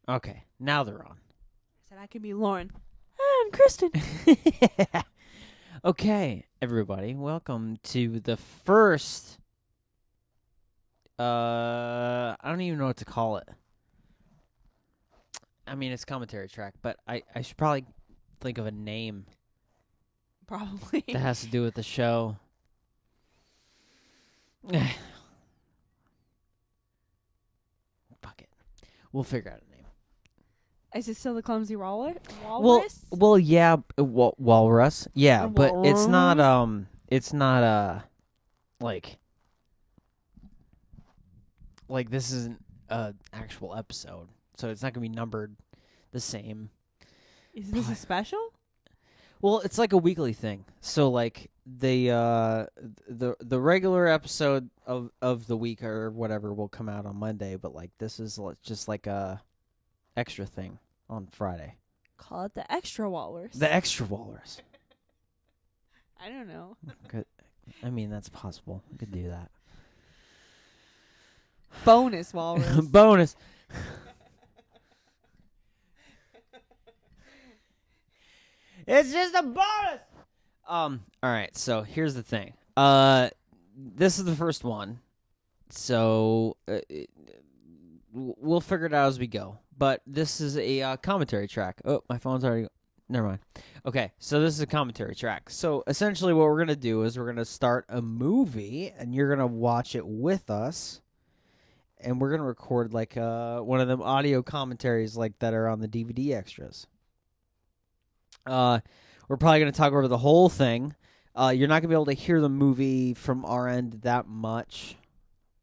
Okay, now they're on. I said I could be Lauren. And Kristin. Okay, everybody, welcome to the first. I don't even know what to call it. I mean, it's commentary track, but I should probably think of a name Probably. that has to do with the show. Fuck it. We'll figure out a name. Is it still the Clumsy Walrus? Well, yeah, Walrus. Yeah, but it's not like this isn't a actual episode, so it's not gonna be numbered the same. Is this a special? Well, it's like a weekly thing. So like the regular episode of the week or whatever will come out on Monday, but like this is just like a extra thing on Friday. Call it the Extra Walrus. The extra Walrus. I don't know. Good. I mean, that's possible. We could do that. Bonus Walrus. Bonus. It's just a bonus. All right. So here's the thing. This is the first one, so we'll figure it out as we go. But this is a commentary track. Oh, my phone's already. Never mind. Okay, so this is a commentary track. So essentially, what we're gonna do is we're gonna start a movie, and you're gonna watch it with us, and we're gonna record like one of them audio commentaries like that are on the DVD extras. We're probably going to talk over the whole thing. You're not going to be able to hear the movie from our end that much,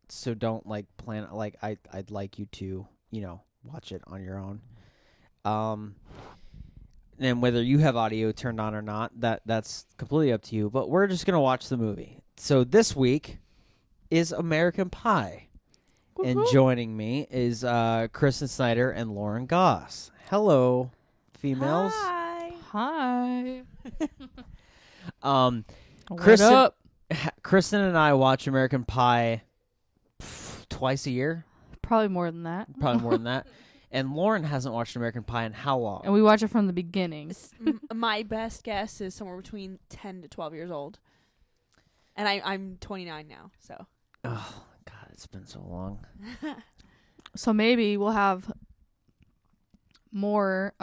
so don't like plan it. Like I'd like you to, watch it on your own. And whether you have audio turned on or not, that's completely up to you. But we're just going to watch the movie. So this week is American Pie. Woo-hoo. And joining me is Kristin Snyder and Lauren Goss. Hello, females. Hi. Kristin and I watch American Pie twice a year. Probably more than that. Probably more than that. And Lauren hasn't watched American Pie in how long? And we watch it from the beginning. My best guess is somewhere between 10 to 12 years old. And I'm 29 now, so. Oh, God, it's been so long. So maybe we'll have more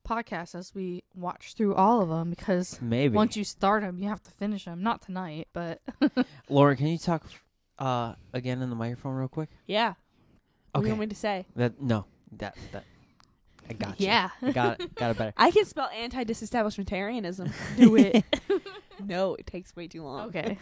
podcasts as we watch through all of them, because maybe once you start them, you have to finish them. Not tonight, but... Lauren, can you talk again in the microphone real quick? Yeah. What do Okay. you want me to say? That I got you. Yeah. I got it better. I can spell anti-disestablishmentarianism. Do it. No, it takes way too long. Okay.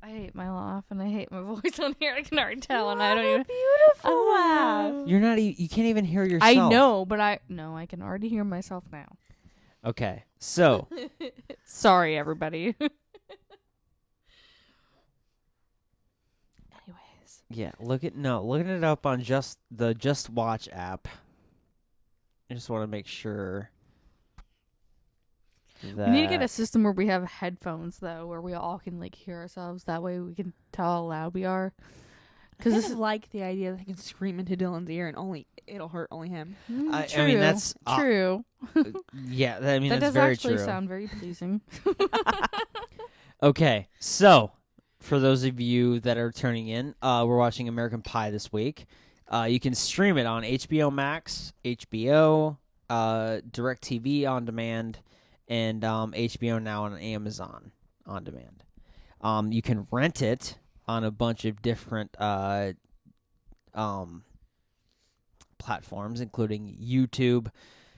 I hate my laugh and I hate my voice on here. I can already tell, and I don't even. Beautiful laugh. You're not. You can't even hear yourself. I know, but I can already hear myself now. Okay, so Sorry, everybody. Anyways, yeah, looking it up on the Just Watch app. I just want to make sure that we need to get a system where we have headphones, though, where we all can hear ourselves. That way, we can tell how loud we are. Because this is like the idea that I can scream into Dylan's ear and it'll hurt only him. I True. mean, that's true. yeah. I mean, That that's does very actually true. sound very pleasing. Okay, so for those of you that are turning in, we're watching American Pie this week. You can stream it on HBO Max, HBO, DirecTV on demand, and HBO Now on Amazon on demand. You can rent it on a bunch of different platforms, including YouTube,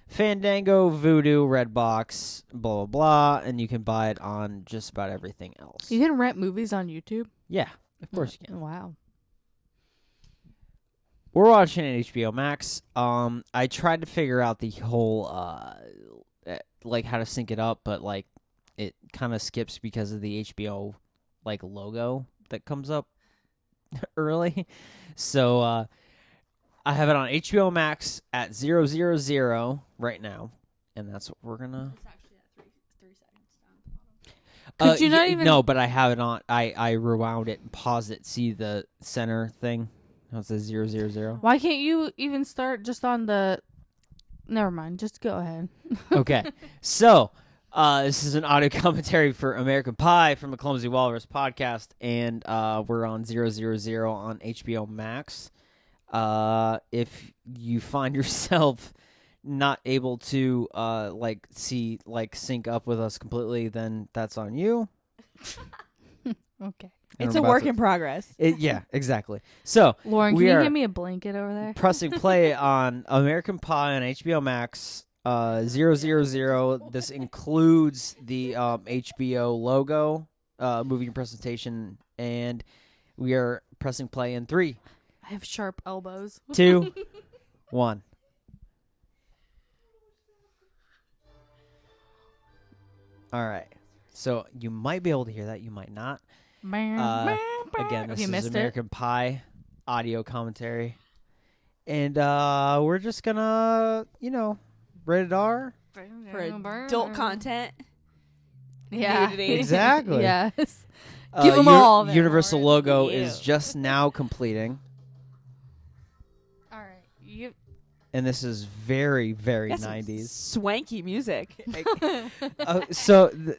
Fandango, Vudu, Redbox, blah, blah, blah, and you can buy it on just about everything else. You can rent movies on YouTube? Yeah, of course you can. Wow. We're watching it HBO Max. I tried to figure out the whole, how to sync it up, but, it kind of skips because of the HBO, logo that comes up early. So, I have it on HBO Max at 000 right now, and that's what we're gonna. It's actually at 3 seconds down at the bottom. Could you not even? No, but I have it on. I rewound it and paused it. See the center thing? How it says 000. Why can't you even start just on the? Never mind. Just go ahead. Okay, so this is an audio commentary for American Pie from the Clumsy Walrus podcast, and we're on 000 on HBO Max. If you find yourself not able to sync up with us completely, then that's on you. Okay. It's a work in progress. Yeah, exactly. So Lauren, can you give me a blanket over there? pressing play on American Pie on HBO Max. 000. This includes the HBO logo, movie and presentation, and we are pressing play in 3, I have sharp elbows. 2, 1. All right. So you might be able to hear that. You might not. Again, this is American Pie audio commentary. And we're just going to, rated R. For adult content. Yeah. Nudity. Exactly. Yes. Give them all. then, Universal Lauren. logo Ew. is just now completing. All right. You. And this is very, very That's some 90s. Swanky music.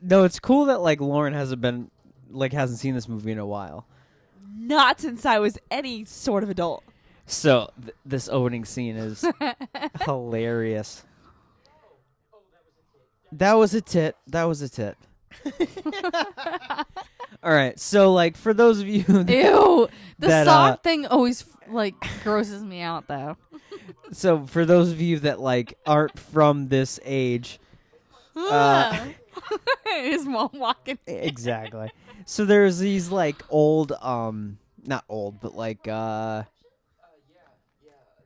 No, it's cool that Lauren hasn't seen this movie in a while. Not since I was any sort of adult. So this opening scene is hilarious. That was a tit. All right. So for those of you Ew. The that, sock thing always grosses me out though. so for those of you that aren't from this age, His mom walking. exactly. So there's these old not old but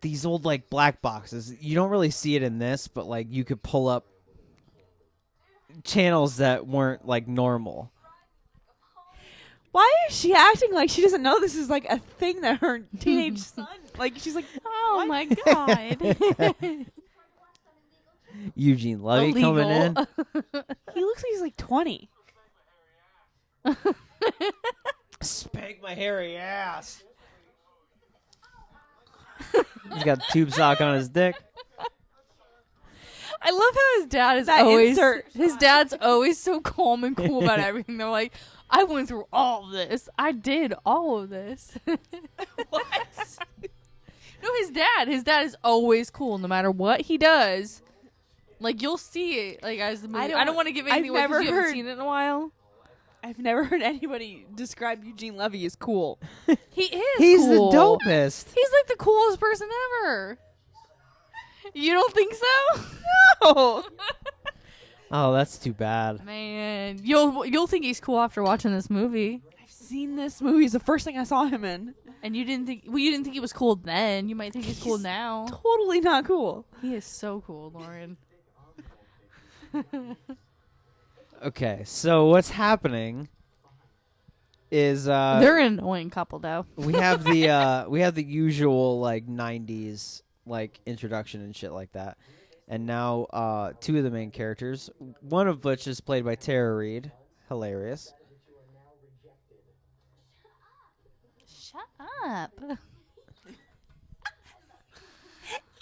these old black boxes. You don't really see it in this, but you could pull up channels that weren't normal. Why is she acting like she doesn't know this is a thing that her teenage son she's like, Oh what? my god. Eugene Levy coming in. He looks like he's 20. Spank my hairy ass. He's got a tube sock on his dick. I love how his dad is That always insert. his dad's always so calm and cool about everything. They're like, I went through all of this. I did all of this. What? No, his dad is always cool no matter what he does. You'll see it as the movie. I don't want to give anything away I've because you never haven't seen it in a while. I've never heard anybody describe Eugene Levy as cool. He is He's cool. the dopest. He's the coolest person ever. You don't think so? No. Oh, that's too bad. Man, you'll think he's cool after watching this movie. I've seen this movie. It's the first thing I saw him in. And you didn't think he was cool then. You might think he's cool now. Totally not cool. He is so cool, Lauren. Okay, so what's happening is They're an annoying couple, though. we have the usual 90s introduction and shit like that. And now 2 of the main characters, one of which is played by Tara Reid, hilarious. Shut up.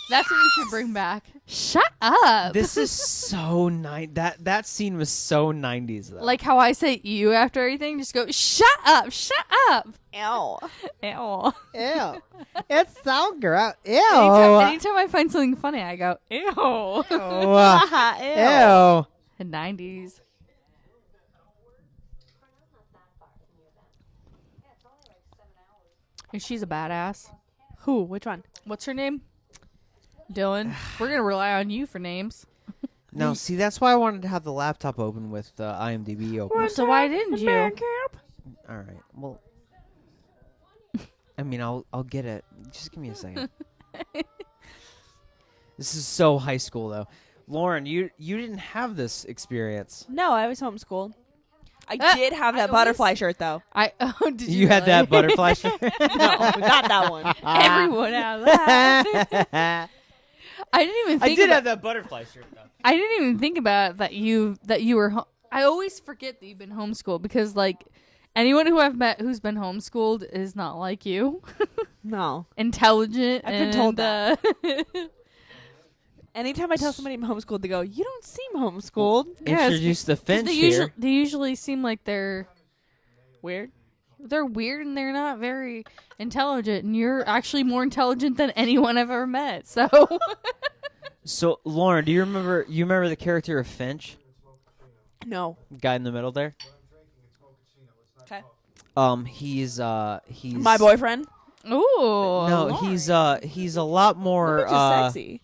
That's what we should bring back. Shut up. This is so that scene was so 90s though. Like how I say "you" after everything. Just go. Shut up. Shut up. Ew. Ew. Ew. It's so gross. Ew. Anytime I find something funny, I go, ew. Ew. The 90s. And she's a badass. Who? Which one? What's her name? Dylan. We're going to rely on you for names. No, see, that's why I wanted to have the laptop open with IMDb open. So why didn't you? All right. Well, I mean, I'll get it. Just give me a second. This is so high school, though. Lauren, you didn't have this experience. No, I was homeschooled. I did have that butterfly shirt, though. Did You had that butterfly shirt? No, not that one. Everyone had that. I didn't even think I did have that butterfly shirt, though. I didn't even think about that you were I always forget that you've been homeschooled because, like, anyone who I've met who's been homeschooled is not like you. No. Intelligent. I've been told that. Anytime I tell somebody I'm homeschooled, they go, "You don't seem homeschooled." Introduce the Finch they here. they usually seem like they're Weird. They're weird and they're not very intelligent. And you're actually more intelligent than anyone I've ever met. So, So Lauren, do you remember the character of Finch? No. Guy in the middle there. Okay. He's My boyfriend. ooh, No, Lauren. he's a lot more Sexy.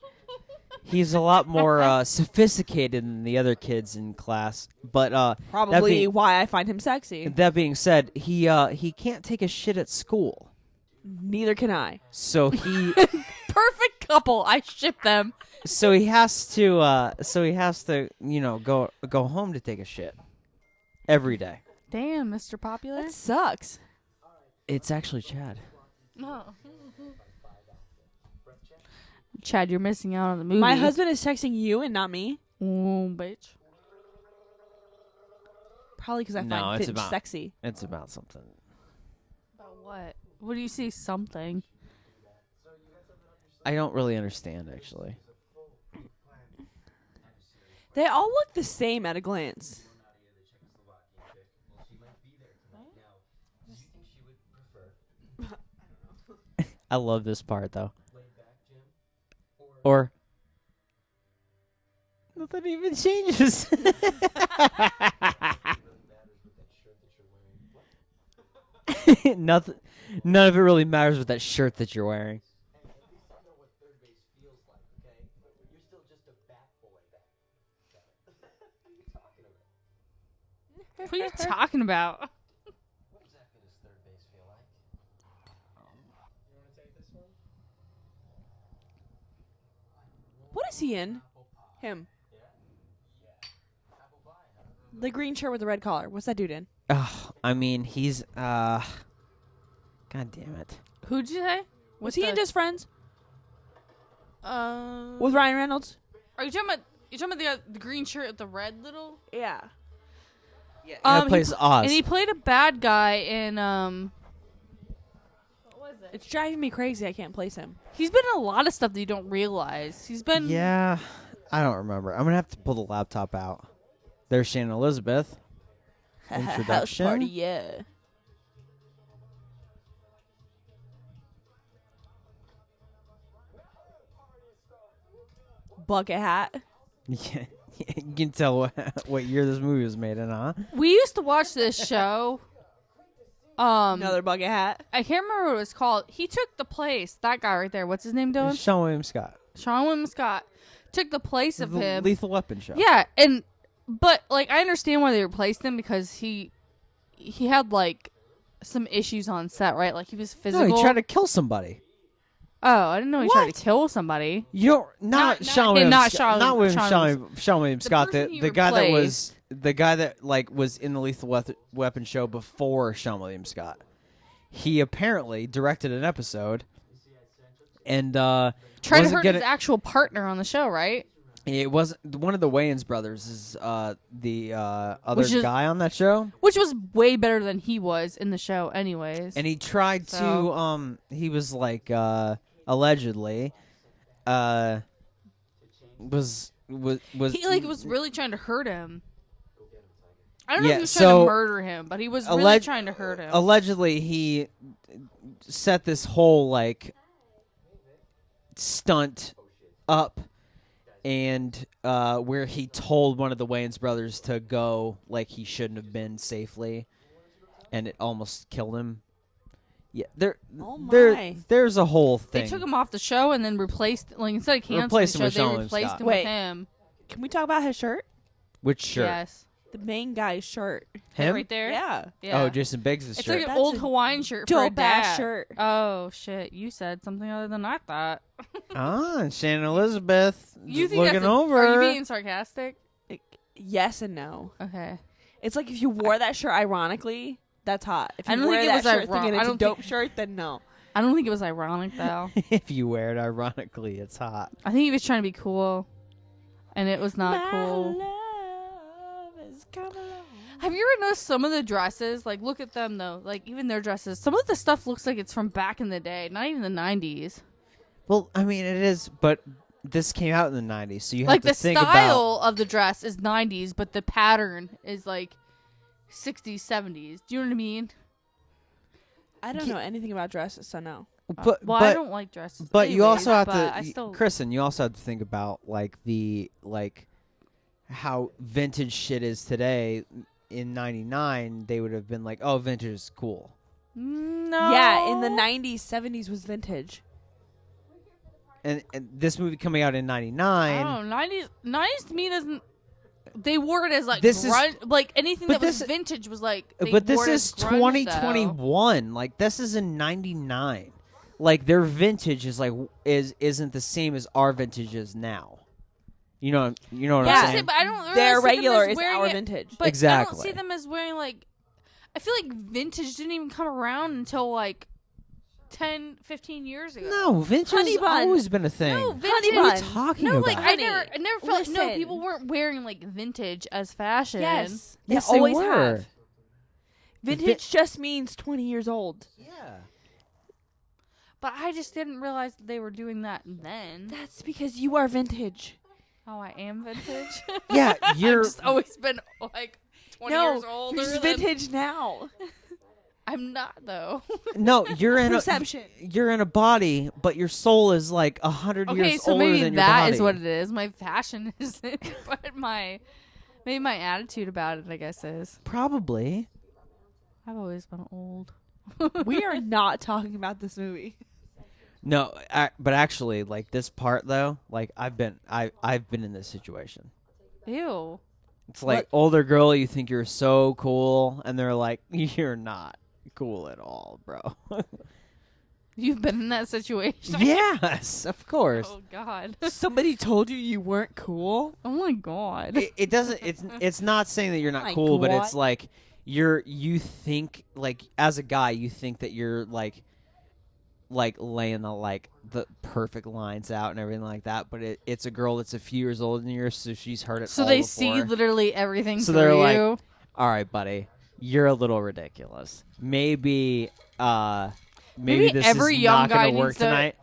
he's a lot more sophisticated than the other kids in class. But Probably why I find him sexy. that being said, he can't take a shit at school. Neither can I. So he perfect couple. I ship them. so he has to go home to take a shit every day. Damn, Mr. Popular. That sucks. It's actually Chad. No. Chad, you're missing out on the movie. My husband is texting you and not me. Ooh, bitch. Probably because I No, find it's Finch about- sexy. It's about something. About what? What do you see? Something. I don't really understand actually. They all look the same at a glance. I love this part though. Or nothing even changes. Nothing. None of it really matters with that shirt that you're wearing. What are you talking about? What is he in? Him. The green shirt with the red collar. What's that dude in? Oh, I mean, he's God damn it. Who'd you say? Was he in Just Friends? Uh, With Ryan Reynolds? Are you talking about? You talking about the green shirt with the red little? Yeah. That plays Oz. And he played a bad guy in What was it? It's driving me crazy. I can't place him. He's been in a lot of stuff that you don't realize. He's been. Yeah, I don't remember. I'm gonna have to pull the laptop out. There's Shannon Elizabeth. Introduction. House party, yeah. Bucket hat. Yeah, you can tell what year this movie was made in, huh? We used to watch this show. Another bucket hat. I can't remember what it was called. He took the place. That guy right there. What's his name, Dylan? Sean William Scott. Sean William Scott took the place of The him. Lethal Weapon show. Yeah, but like I understand why they replaced him because he had like some issues on set, right? Like he was physical. No, he tried to kill somebody. Oh, I didn't know he tried to kill somebody. You don't not Sean William not Scott, Sean- not William Sean- Sean William Scott. person he The guy that replaced. the guy that like was in the Lethal Weapon show before Sean William Scott. He apparently directed an episode and Tried to wasn't hurt gonna- his actual partner on the show, right? It wasn't one of the Wayans brothers. Is the other Which is- guy on that show? Which was way better than he was in the show, anyways. And he tried to. He was like allegedly. Was he like was really trying to hurt him. I don't know if Yeah, he was trying so to murder him, but he was really trying to hurt him. Allegedly, he set this whole like stunt up, and where he told one of the Wayans brothers to go like he shouldn't have been safely, and it almost killed him. Yeah, there's a whole thing. They took him off the show and then replaced, like instead of canceling Replaced him the with show, Sean they William replaced Scott. him Wait. with him. Can we talk about his shirt? Which shirt? Yes, The main guy's shirt. Him? right there. Yeah. Yeah. Oh, Jason Biggs' It's shirt. like an That's old a Hawaiian shirt for a dope ass dad. shirt. Oh shit! You said something other than I thought. And Shannon Elizabeth You think looking that's over. Are you being sarcastic? Yes and no. Okay. It's like if you wore that shirt ironically, that's hot. If you I don't wear think it that was shirt ironic. thinking I it's a don't dope think- shirt, then no. I don't think it was ironic though. If you wear it ironically, it's hot. I think he was trying to be cool, and it was not My cool. love is coming Have you ever noticed some of the dresses? Like, look at them, though. Like, even their dresses. Some of the stuff looks like it's from back in the day. Not even the 90s. Well, I mean, it is, but this came out in the 90s, so you have Like, to the think style of the dress is 90s, but the pattern is, like, 60s, 70s. Do you know what I mean? I don't know anything about dresses, so no. But, Well, I don't like dresses. But you also have anyways, to, Kristin, you also have to think about, like, how vintage shit is today. In 99, they would have been like, oh, vintage is cool. No. Yeah, in the 90s, 70s was vintage. And this movie coming out in 99. I don't know. 90s to me doesn't. They wore it as like This grunge, like anything that was this- vintage was like. They But this wore it is as grunge, 2021. Like, this is in 99. Like, their vintage is like isn't the same as our vintage is now. You know what I'm Yeah, saying? but I don't. Really Their see them regular as is wearing our it, vintage. But I Exactly. don't see them as wearing like. I feel like vintage didn't even come around until like 10, 15 years ago. No, vintage Honey has bun. always been a thing. No, Honey vintage. What are bun. you talking No, about? like Honey, I never felt. No, listen. people weren't wearing like vintage as fashion. Yes. Yes, they they always were. have. Vintage just means 20 years old. Yeah. But I just didn't realize that they were doing that then. That's because you are vintage. Oh, I am vintage. Yeah, you're. I've just always been like 20 years older. you're just than- vintage now. I'm not though. No, you're in Perception. you're in a body, but your soul is like 100 Okay, years so older maybe than your that body. is what it is. My fashion isn't, but my attitude about it, I guess, is. Probably. I've always been old. We are not talking about this movie. No, but actually, like this part though, like I've been in this situation. Ew. It's like older girl, you think you're so cool, and they're like, you're not cool at all, bro. You've been in that situation. Yes, of course. Oh God. Somebody told you weren't cool? Oh my God. It doesn't. It's not saying that you're not My cool, but God. it's like you think like as a guy, you think that you're like laying the perfect lines out and everything like that. But it's a girl that's a few years older than you, so she's heard it. So all they before. see literally everything So through they're you. like, all right, buddy, you're a little ridiculous. Maybe this every is young not guy gonna work needs to. tonight.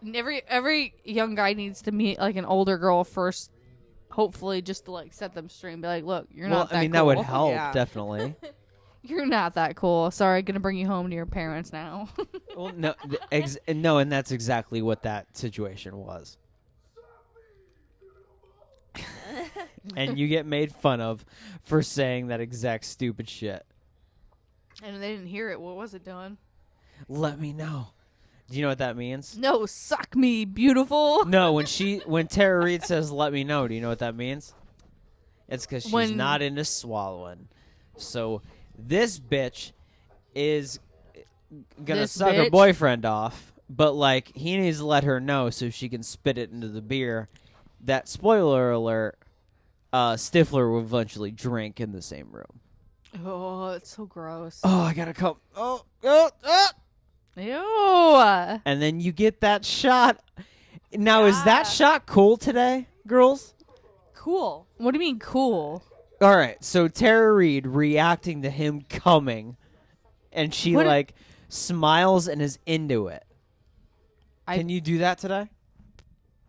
Every young guy needs to meet like an older girl first. Hopefully, just to like set them straight and be like, "Look, you're Well, not that I mean cool. that would help Yeah. definitely. You're not that cool. Sorry, gonna bring you home to your parents now." Well, no, no, and that's exactly what that situation was. And you get made fun of for saying that exact stupid shit. And they didn't hear it. What was it doing? Let me know. Do you know what that means? No, suck me, beautiful. No, when Tara Reid says "let me know," do you know what that means? It's because she's not into swallowing. So this bitch is gonna This suck her bitch? boyfriend off, but like he needs to let her know so she can spit it into the beer. That, spoiler alert, Stifler will eventually drink in the same room. Oh, it's so gross. Oh, I gotta come. Oh. Ew. And then you get that shot. Now, is that shot cool today, girls? Cool. What do you mean cool? All right, so Tara Reid reacting to him coming, and she What- like smiles and is into it. I- Can you do that today?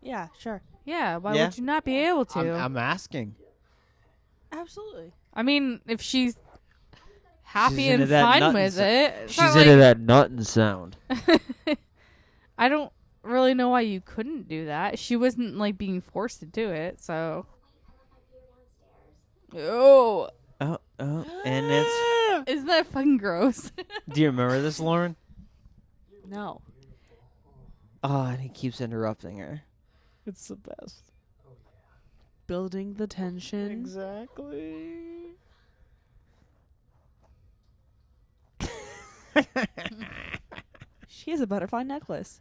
Yeah, sure. Yeah, why Yeah? would you not be able to? I'm asking. Absolutely. I mean, if she's happy She's into and that fine nuttin' with it, it's She's not into like- that nuttin' sound. I don't really know why you couldn't do that. She wasn't like being forced to do it, so. Oh, Oh, and it's. isn't that fucking gross? Do you remember this, Lauren? No. Oh, and he keeps interrupting her. It's the best. Building the tension. Exactly. She has a butterfly necklace.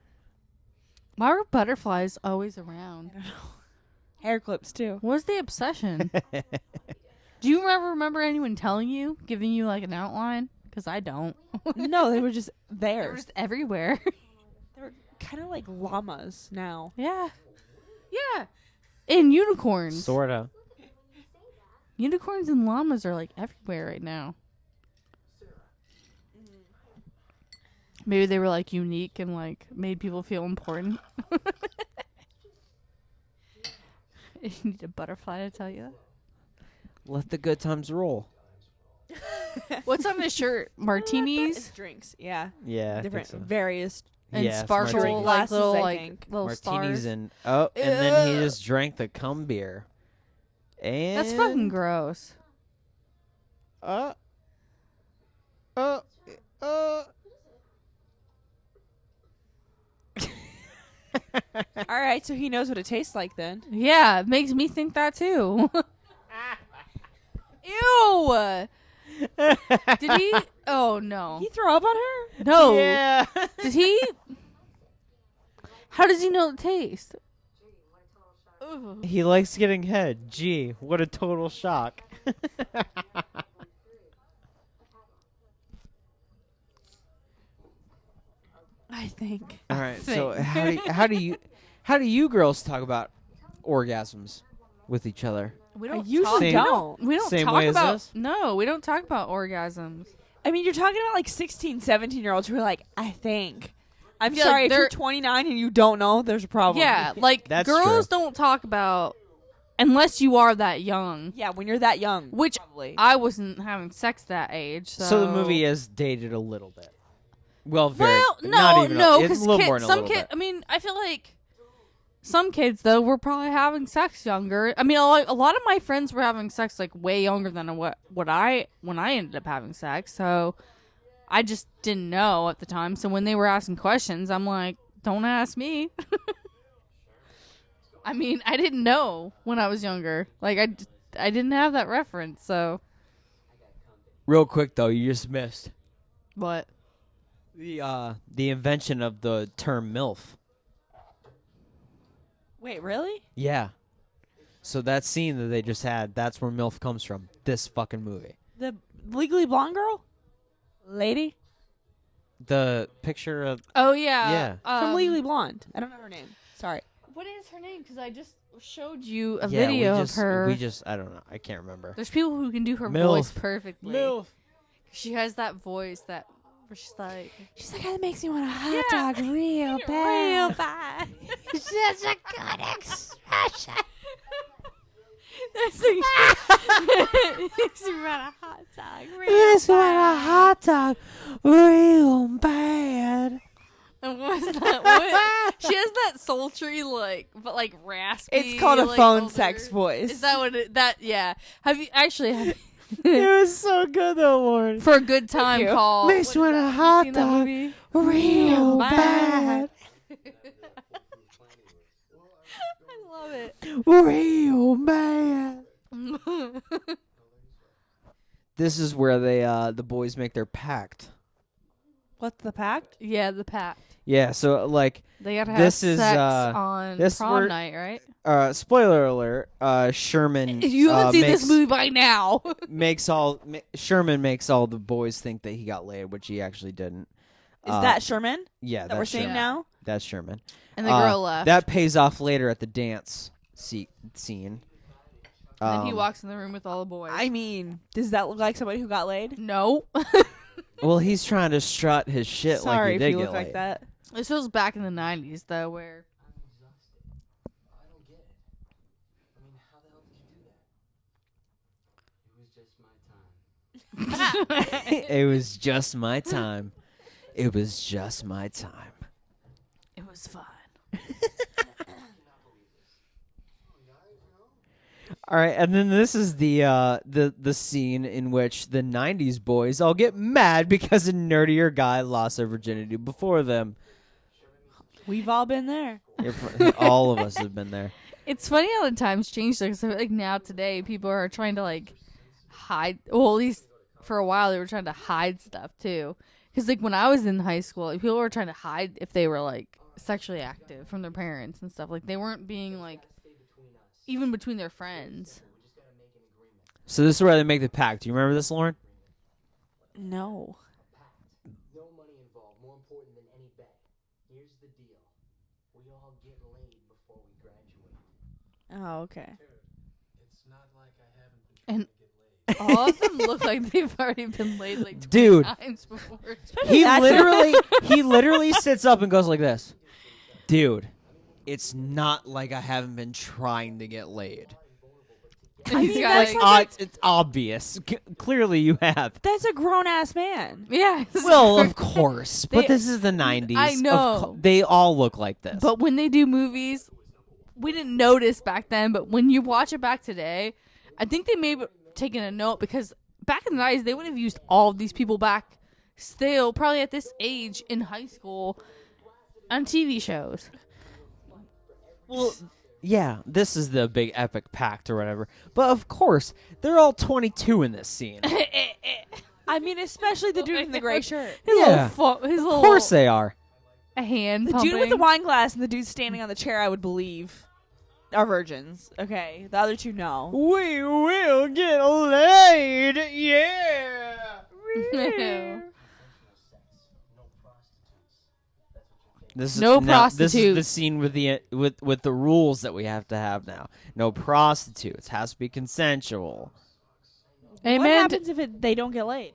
Why were butterflies always around? Hair clips, too. What was the obsession? Do you ever remember anyone telling you, giving you like an outline? Because I don't. No, they were just They're there. just everywhere. They're kind of like llamas now. Yeah. Yeah. And unicorns. Sorta. Unicorns and llamas are like everywhere right now. Maybe they were like unique and like made people feel important. You need a butterfly to tell you Let the good times roll. that. What's on this shirt? Martinis It's drinks. Yeah. Yeah, Different, I think so. various. and Yeah, it's sparkle martinis. like little Glasses, I like think. little Martinis stars. and then he just drank the cum beer. And That's fucking gross. uh. All right, so he knows what it tastes like then. Yeah, it makes me think that too. Ew. Did he? Oh no. He throw up on her? No. Yeah. Did he? How does he know the taste? Ugh. He likes getting head. Gee, what a total shock. I think. All right. So how do you girls talk about orgasms with each other? We I don't usually Same- don't. We don't Same talk way as about. this? No, we don't talk about orgasms. I mean, you're talking about like 16, 17-year-olds who are like, I think. I'm Yeah, sorry, if they're- you're 29 and you don't know, there's a problem. Yeah, like That's girls true. don't talk about unless you are that young. Yeah, when you're that young. Which probably. I wasn't having sex that age. So the movie is dated a little bit. Well, very. Well, not no, even no, it's a little more than a some little kid. bit. I mean, I feel like some kids though were probably having sex younger. I mean, a lot of my friends were having sex like way younger than when I ended up having sex. So I just didn't know at the time. So when they were asking questions, I'm like, don't ask me. I mean, I didn't know when I was younger. Like I didn't have that reference. So Real quick though, you just missed what? the invention of the term MILF. Wait, really? Yeah. So that scene that they just had, that's where MILF comes from. This fucking movie. The Legally Blonde girl? Lady? The picture of Oh yeah, Yeah. From Legally Blonde. I don't know her name. Sorry. What is her name? Because I just showed you a yeah, video we of her. I don't know. I can't remember. There's people who can do her MILF. voice perfectly. She has that voice that where she's like, That makes me want a hot Yeah. dog real real bad. bad. Such a good expression. Makes me want a hot dog real hot dog real bad. And what was that? What? She has that sultry but like raspy. It's called a like, phone older- sex voice. Is that what it? That yeah. Have you actually? It was so good though, Lauren. For a good time you. call. Makes What is me want a that? Have you hot seen that dog. movie? real bad. bad. I love it. Real bad. This is where they the boys make their pact. What's the pact? Yeah, the pact. Yeah, so like They gotta have This is, sex on this prom were- night, right? spoiler alert, Sherman If you haven't seen makes, this movie by now. Sherman makes all the boys think that he got laid, which he actually didn't. Is that Sherman Yeah, that that's we're seeing Sherman. now? That's Sherman. And the girl left. That pays off later at the dance scene. And then he walks in the room with all the boys. I mean, does that look like somebody who got laid? No. Well, he's trying to strut his shit Sorry like he if did you get look like laid. that. This was back in the 90s, though, where... I don't get it. I mean, how the hell did you do that? It was just my time. It was just my time. It was just my time. It was fun. All right, and then this is the scene in which the '90s boys all get mad because a nerdier guy lost their virginity before them. We've all been there. All of us have been there. It's funny how the times changed, because I feel like now today people are trying to, like, hide... Well, at least for a while they were trying to hide stuff, too. Because, like, when I was in high school, like, people were trying to hide if they were, like, sexually active from their parents and stuff. Like, they weren't being, like... Even between their friends. So this is where they make the pact. Do you remember this, Lauren? No. No money involved. More important than any bet. Here's the deal. We all get laid before we graduate. Oh, okay. It's not like I haven't been And all of them look like they've already been laid like 20 Dude. times before. He literally sits up and goes like this. Dude, it's not like I haven't been trying to get laid. He's got, that's like, It's obvious. Clearly you have. That's a grown ass man. yeah. Well, of course. But They- this is the 90s. I know. They all look like this. But when they do movies, we didn't notice back then, but when you watch it back today, I think they may have taken a note because back in the 90s, they would have used all of these people back still, probably at this age in high school, on TV shows. Well, yeah, this is the big epic pact or whatever. But of course, they're all 22 in this scene. I mean, especially the dude in the gray shirt. His Yeah. his little Of course they are. hand The pumping. dude with the wine glass and the dude standing on the chair, I would believe, are virgins. Okay, the other two, no. We will get laid. Yeah. This is, No now, This is the prostitutes. scene with the rules that we have to have now. No prostitutes. Has to be consensual. What Amen. happens if they don't get laid?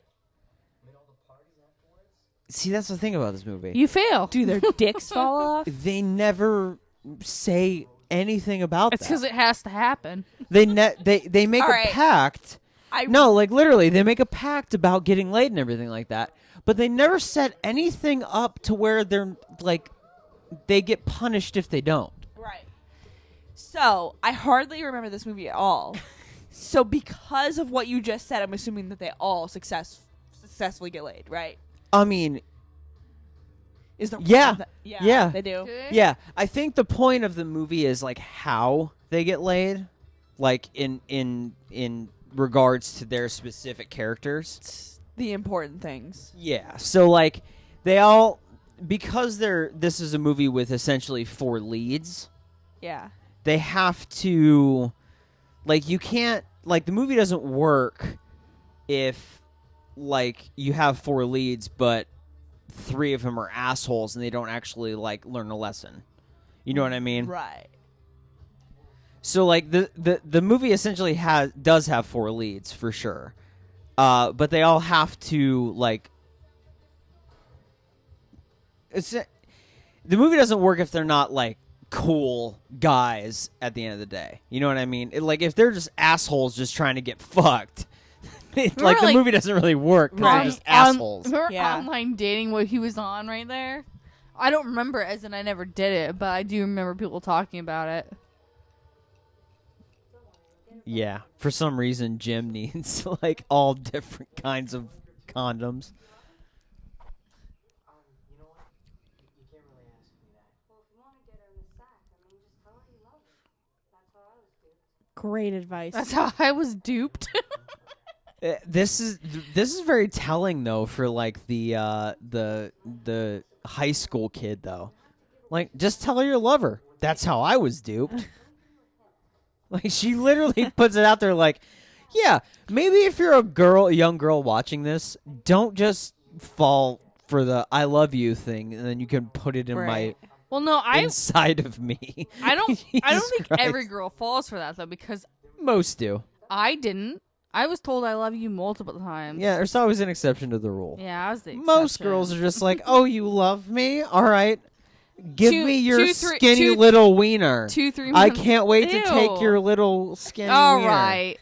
See, that's the thing about this movie. You fail. Do their dicks fall off? They never say anything about It's because that. it has to happen. They make All a right. pact. No, like literally, they make a pact about getting laid and everything like that. But they never set anything up to where they're like they get punished if they don't. Right. So, I hardly remember this movie at all. So, because of what you just said, I'm assuming that they all successfully get laid, right? I mean, Is the Yeah. Yeah. they do. yeah, I think the point of the movie is like how they get laid, like in regards to their specific characters. It's the important things. Yeah. So like they all because this is a movie with essentially 4 leads, Yeah. they have to like you can't like the movie doesn't work if like you have 4 leads but 3 of them are assholes and they don't actually like learn a lesson. You know what I mean? Right. So like the movie essentially does have 4 leads for sure. But they all have to like the movie doesn't work if they're not like cool guys at the end of the day. You know what I mean? Like if they're just assholes just trying to get fucked. Like the like- movie doesn't really work because they're just assholes. Remember Yeah. online dating, what he was on right there? I don't remember it as in I never did it, but I do remember people talking about it. Yeah, for some reason Jim needs like all different kinds of condoms. You know what? You can't really ask me that. Well, if you want to get her in the sack, I mean, just tell her you love her. That's how I was doing. Great advice. That's how I was duped. This is very telling though for like the high school kid though. Like just tell her you love her. That's how I was duped. Like she literally puts it out there like, yeah, maybe if you're a young girl watching this, don't just fall for the I love you thing and then you can put it in Right. Well, no, inside of me. I don't Jesus think Christ. every girl falls for that though, because Most do. I didn't. I was told I love you multiple times. Yeah, there's always an exception to the rule. Yeah, I was the Most exception. girls are just like, "Oh, you love me? All right. Give Two- me your two, three- skinny two- little wiener. 2-3 I months. can't wait to take Ew. your little skinny All wiener." right.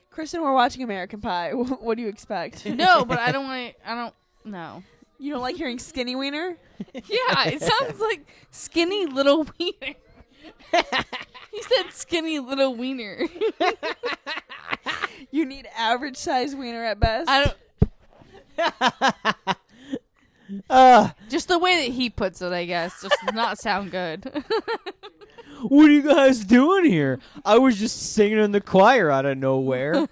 Kristen, we're watching American Pie. What do you expect? No, but I don't want. I don't. No. You don't like hearing skinny wiener? Yeah, it sounds like skinny little wiener. He said skinny little wiener. You need average size wiener at best. I don't. Just the way that he puts it, I guess, just does not sound good. What are you guys doing here? I was just singing in the choir out of nowhere.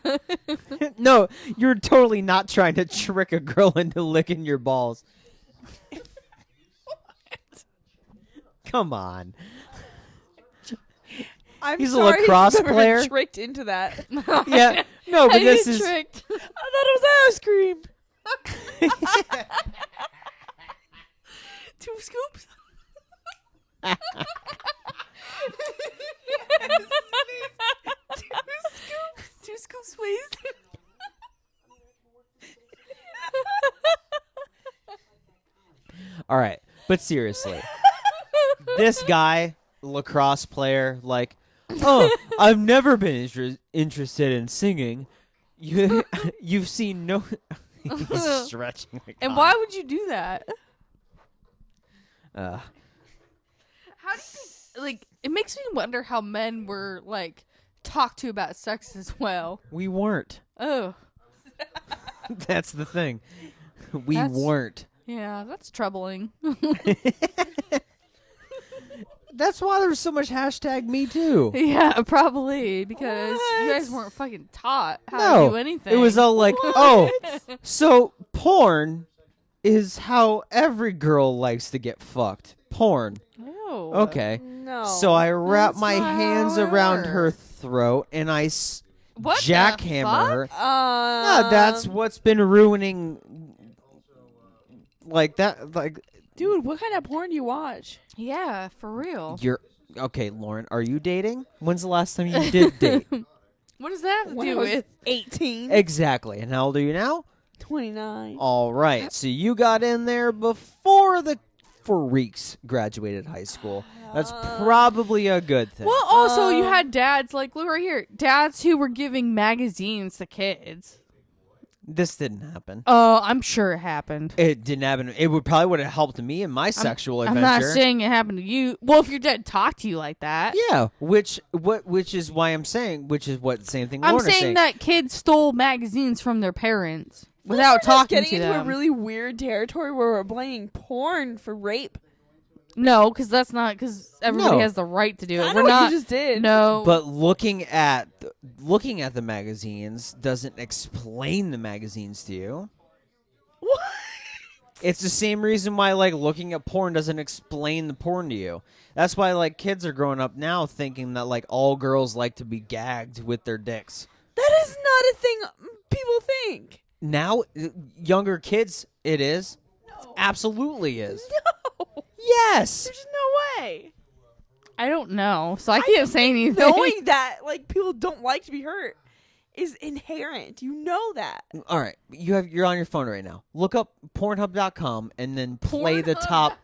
No, you're totally not trying to trick a girl into licking your balls. Come on. I'm He's a sorry lacrosse you've ever been player. tricked into that. Yeah, no, but I this get is tricked. I thought it was ice cream. 2 scoops. Two School Swayze. All right, but seriously, this guy, lacrosse player, like, oh, I've never been interested in singing. You've seen no. He's stretching. And why would you do that? Uh, How do you like? It makes me wonder how men were like talked to about sex as well. we weren't. Oh, That's the thing. We That's- weren't. yeah, that's troubling. That's why there's so much hashtag me too. Yeah, probably because you guys weren't fucking taught how No, to do anything. it was all like, oh, so porn is how every girl likes to get fucked. Porn. Ew. Okay. No. So I wrap That's my not hands how it around her works. throat and I What the jackhammer her. fuck? No, that's what's been ruining. Like that, like Dude, what kind of porn do you watch? Yeah, for real. you're okay, Lauren. Are you dating? When's the last time you did date? What does that have to When I do was with? 18. Exactly. And how old are you now? 29. All right. So you got in there before the freaks graduated high school. That's probably a good thing. Well, also you had dads like look right here, dads who were giving magazines to kids. This didn't happen. Oh, I'm sure it happened. It didn't happen. It would have helped me in my sexual I'm adventure. not saying it happened to you. Well, if your dad talked to you like that, Yeah, which is why I'm saying, which is what the same thing. I'm Lauren is saying that kids stole magazines from their parents without We're just talking getting to into them. a really weird territory where we're blaming porn for rape. No, because that's not because everybody No. has the right to do it. I know We're what not. you just did. No, But looking at the magazines doesn't explain the magazines to you. What? It's the same reason why like looking at porn doesn't explain the porn to you. That's why like kids are growing up now thinking that like all girls like to be gagged with their dicks. That is not a thing people think. Now younger kids, it is. No. Absolutely is. No. Yes. There's no way. I don't know, so I can't say anything. Knowing that like people don't like to be hurt is inherent. You know that. All right, you're on your phone right now. Look up Pornhub.com and then play the top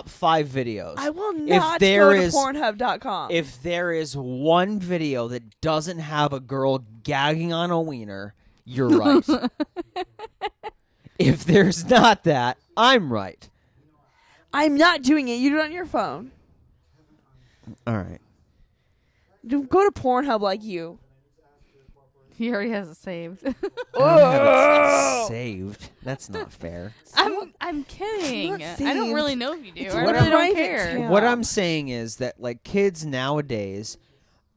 5 videos. I will not there go is- to Pornhub.com. If there is one video that doesn't have a girl gagging on a wiener, you're right. If there's not that, I'm right. I'm not doing it. You do it on your phone. All right. Go to Pornhub like you. He already has it saved. I don't have it saved. That's not fair. I'm kidding. not I don't saved. really know if you do. It's I a really don't private care. tab. What I'm saying is that like kids nowadays,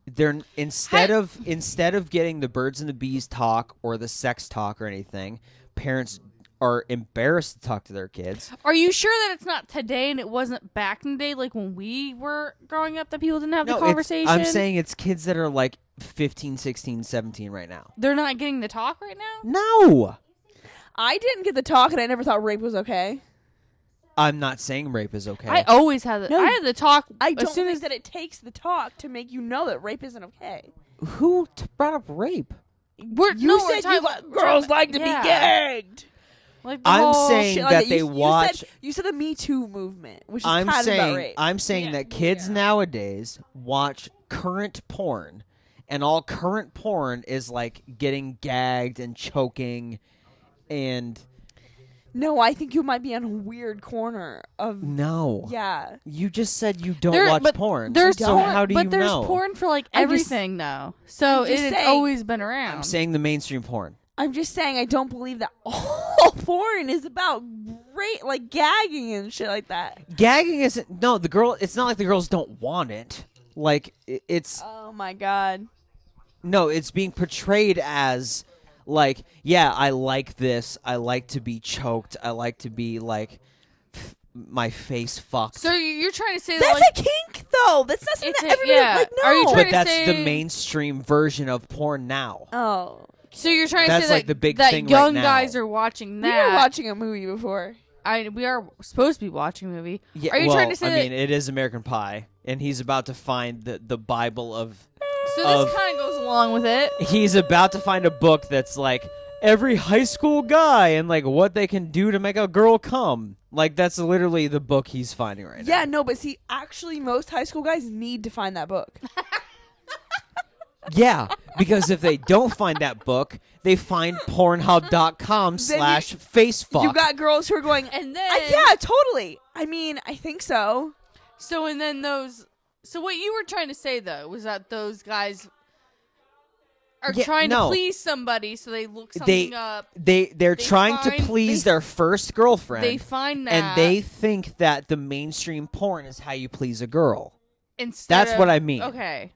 they're instead of getting the birds and the bees talk or the sex talk or anything, parents are embarrassed to talk to their kids. Are you sure that it's not today and it wasn't back in the day, like when we were growing up, that people didn't have the conversation? I'm saying it's kids that are like 15, 16, 17 right now. They're not getting the talk right now? No. I didn't get the talk, and I never thought rape was okay. I'm not saying rape is okay. I always had the No, I had the talk I as don't soon think as that it takes the talk to make you know that rape isn't okay. Who brought up rape? we're You no, said we're you talking let about girls like to yeah. be gagged. Like the I'm whole saying Shit like that they You watch. said the Me Too movement, which is I'm kind of about saying rape. I'm saying Yeah, that kids yeah. nowadays watch current porn, and all current porn is like getting gagged and choking, and No, I think you might be on a weird corner of. no. Yeah. You just said you don't There- watch but porn. There's so porn, how do but you there's know? porn for like I'm just- everything though. So I'm just it's saying- always been around. I'm saying the mainstream porn. I'm just saying I don't believe that all porn is about rape, like gagging and shit like that. Gagging isn't. No, the girl. It's not like the girls don't want it. Like it's Oh my god. no. It's being portrayed as like, yeah, I like this. I like to be choked. I like to be like my face fucked. So you're trying to say That's that like, a kink, though. That's not something It's that a- everybody yeah. like. No. Are you trying but to that's say- the mainstream version of porn now. Oh, so you're trying That's to say like that, the big that thing right young now. guys are watching we that. were watching a movie before. We are supposed to be watching a movie. Yeah, Are you well, trying to say I that? mean, it is American Pie, and he's about to find the Bible of So of this kind of goes along with it. he's about to find a book that's like every high school guy and like what they can do to make a girl come. Like that's literally the book he's finding right now. Yeah, no, but see, actually, most high school guys need to find that book. Yeah, because if they don't find that book, they find Pornhub.com/facefuck. You got girls who are going, And then yeah, totally. I mean, I think so. So and then those. So what you were trying to say though was that those guys are trying to please somebody, so they look something up. They're trying to find- please their first girlfriend. They find that, and they think that the mainstream porn is how you please a girl. instead That's of- what I mean. Okay,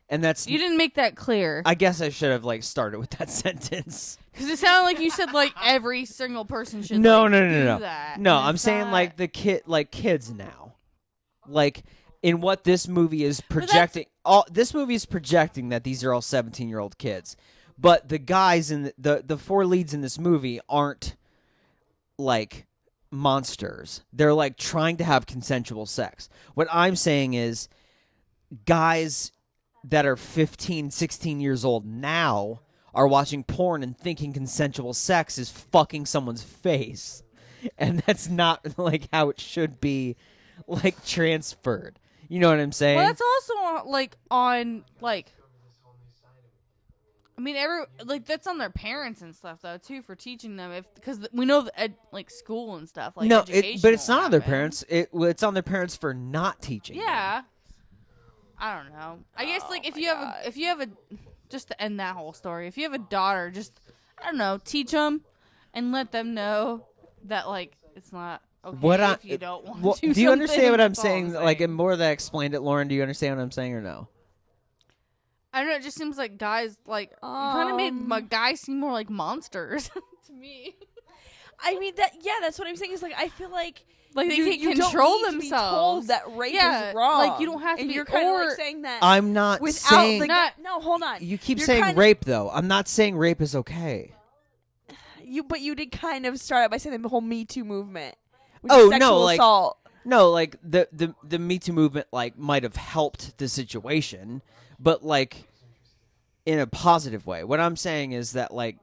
And that's you didn't make that clear I guess I should have like started with that sentence. because it sounded like you said like every single person should. No, like, no, do no. That. No, And I'm it's saying not- like the kids now. Like in what this movie is projecting, this movie is projecting that these are all 17-year-old kids. But the guys in the four leads in this movie aren't like monsters. They're like trying to have consensual sex. What I'm saying is guys that are 15, 16 years old now are watching porn and thinking consensual sex is fucking someone's face. And that's not like how it should be like transferred. You know what I'm saying? Well, that's also on I mean, that's on their parents and stuff though too for teaching them because we know that like school and stuff like no, education but it's will not on their happen. parents. It's on their parents for not teaching. Yeah, I don't know. I guess like if you have a just to end that whole story, if you have a daughter, just I don't know, teach them and let them know that like it's not okay if you don't want to. Do you understand what I'm That's all saying? Like, and more that I explained it, Lauren. Do you understand what I'm saying or no? I don't know. It just seems like guys like you kind of made my guys seem more like monsters to me. I mean, that's what I'm saying. Is like I feel like Like they you can don't control need to be themselves. told that rape Yeah, is wrong. like, you don't have to and be- you're kind of or- like saying that I'm not without saying. the no. Hold on. You keep You're saying kinda- rape, though. I'm not saying rape is okay. But you did kind of start out by saying the whole Me Too movement. Which Oh, is no, sexual like- assault. No, like the Me Too movement like might have helped the situation, but like in a positive way. What I'm saying is that like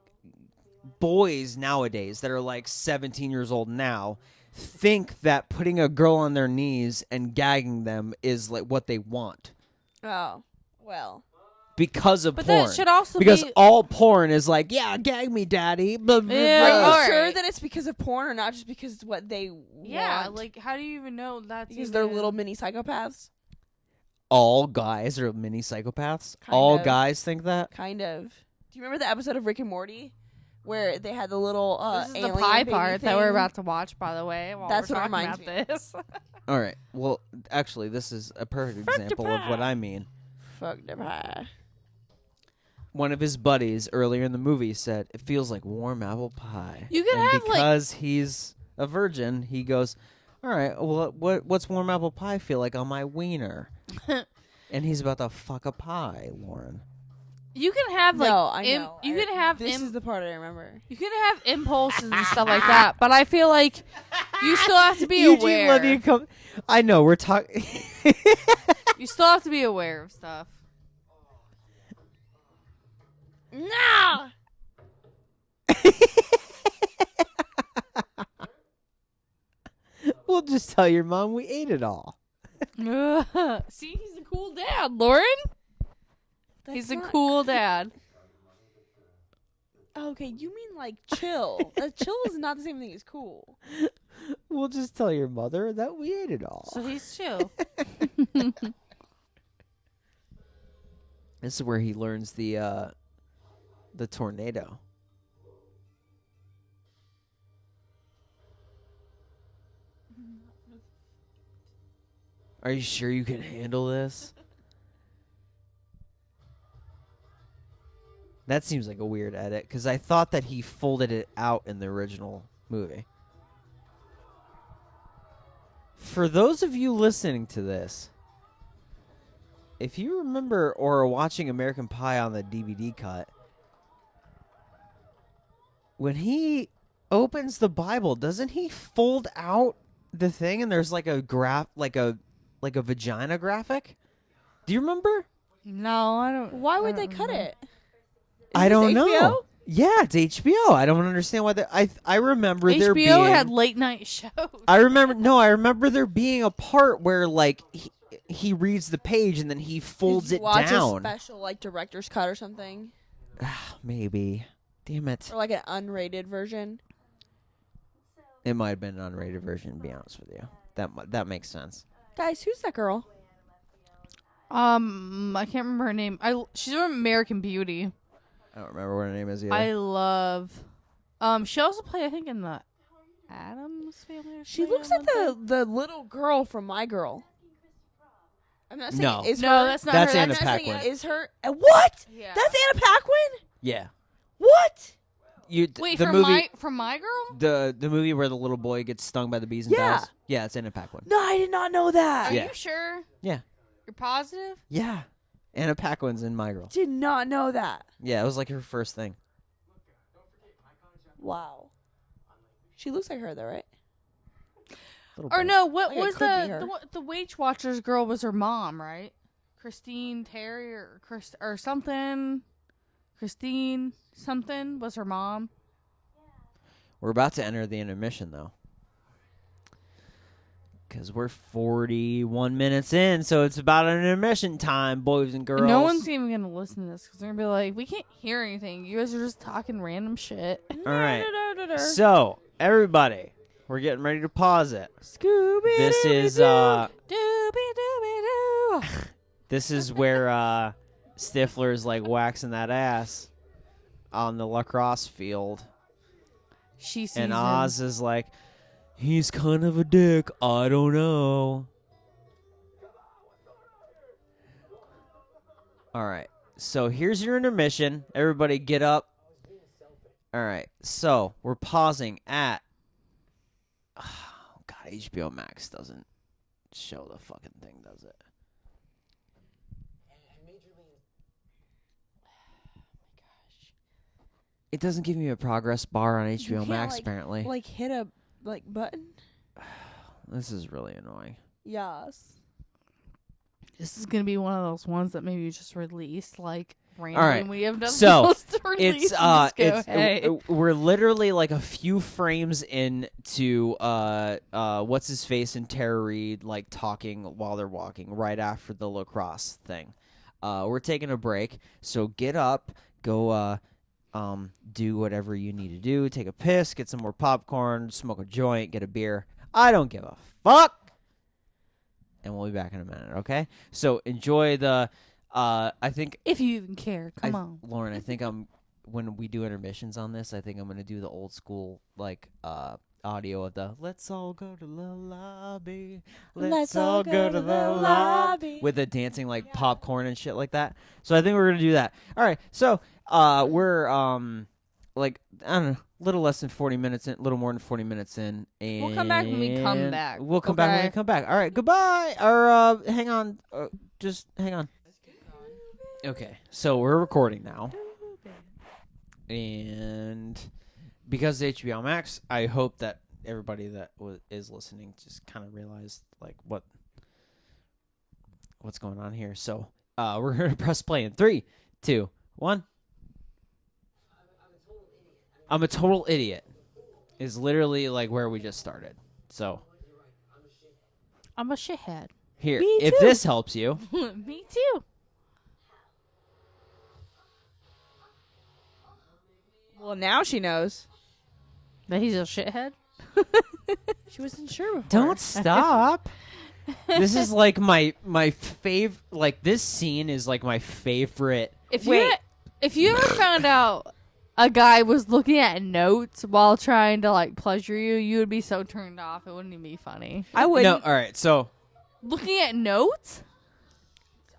boys nowadays that are like 17 years old now think that putting a girl on their knees and gagging them is like what they want Oh, well. because of But porn. that should also because be all porn is like, yeah, gag me, daddy. Blah, blah, Yeah, Are blah. you all sure right. that it's because of porn or not just because it's what they yeah. want? Like how do you even know that's because they're even- little mini psychopaths? All guys are mini psychopaths. Kind all of. guys think that. Kind of. Do you remember the episode of Rick and Morty where they had the little This is the alien pie baby part that we're thing? about to watch, by the way. While That's we're what talking reminds about this. All right. Well, actually, this is a perfect example of what I mean. Fuck the pie. One of his buddies earlier in the movie said, "It feels like warm apple pie." You can and have, like- because he's a virgin, he goes, "All right. Well, what's warm apple pie feel like on my wiener?" And he's about to fuck a pie, Lauren. You can have like No, I know. you can have This is the part I remember. you can have impulses and stuff like that, but I feel like you still have to be Eugene, aware. let me come. I know we're talking. You still have to be aware of stuff. No! We'll just tell your mom we ate it all. See, he's a cool dad, Lauren. He's a cool dad. Okay, you mean like chill. Chill is not the same thing as cool. We'll just tell your mother that we ate it all. So he's chill. This is where he learns the tornado. Are you sure you can handle this? That seems like a weird edit because I thought that he folded it out in the original movie. For those of you listening to this, if you remember or are watching American Pie on the DVD cut, when he opens the Bible, doesn't he fold out the thing and there's like a graph, like a vagina graphic? Do you remember? No, I don't. Why would I they don't cut know. it? Is I this don't HBO? know. Yeah, it's HBO. I don't understand why they. I remember there being. HBO had late night shows. I remember there being a part where like he reads the page and then he folds Did you it watch down. a special like director's cut or something, Maybe. Damn it. or like an unrated version? It might have been an unrated version. To be honest with you, that makes sense. Guys, who's that girl? I can't remember her name. She's from American Beauty. I don't remember what her name is either. I love. She also played, I think, in the Addams Family. Or She something looks at like one point. the little girl from My Girl. I'm not saying No. is No, her. that's not That's her. Anna I'm not saying Paquin. it is her. What? Yeah. That's Anna Paquin. Yeah. What? Wait, the from movie my girl? the movie where the little boy gets stung by the bees and Yeah. dies. Yeah, it's Anna Paquin. No, I did not know that. Are Yeah. you sure? Yeah. You're positive? Yeah. Anna Paquin's in My Girl. Did not know that. Yeah, it was like her first thing. Wow. She looks like her though, right? Little Or bit. no, what Like, it was could be her. the Weight Watchers girl was her mom, right? Christine Terry or or something. Christine something was her mom. We're about to enter the intermission though. Because we're 41 minutes in, so it's about an intermission time, boys and girls. No one's even gonna listen to this because they're gonna be like, "We can't hear anything. You guys are just talking random shit." All right. So, everybody, we're getting ready to pause it. Scooby. This is Doobie doobie doo. this is where Stifler's like waxing that ass on the lacrosse field, She sees and him. Oz is like, he's kind of a dick. I don't know. All right. So here's your intermission. Everybody get up. All right. So we're pausing at. Oh, God, HBO Max doesn't show the fucking thing, does it? It doesn't give me a progress bar on HBO can't, Max, like- apparently. Like hit a button. This is really annoying. Yes. This is gonna be one of those ones that maybe you just release like randomly. right. We have nothing So, else to release. We're literally like a few frames into what's his face and Tara Reid like talking while they're walking right after the lacrosse thing. We're taking a break, so get up, go do whatever you need to do, take a piss, get some more popcorn, smoke a joint, get a beer. I don't give a fuck. And we'll be back in a minute, okay? So enjoy the I think if you even care, come on. Lauren, I think when we do intermissions on this, I think I'm gonna do the old school like audio of the "Let's all go to the lobby, let's all go to the lobby" with the dancing like popcorn and shit like that. So I think we're gonna do that. All right, so we're like I don't know, a little less than 40 minutes in, a little more than 40 minutes in, and We'll come back when we come back, We'll come back when we okay? come back. All right, goodbye. Or hang on, just hang on. Okay, so we're recording now, and because it's HBO Max, I hope that everybody that is listening just kind of realized like what's going on here. So we're gonna press play in 3, 2, 1. I'm a total idiot is literally like where we just started. So I'm a shithead. here, Me if too. this helps you. Me too. Well, now she knows. That he's a shithead. She wasn't sure before. Don't stop. This is like my favorite. Like this scene is like my favorite. If Wait. if you ever found out a guy was looking at notes while trying to like pleasure you, you would be so turned off. It wouldn't even be funny. I wouldn't. No, all right. So Looking at notes?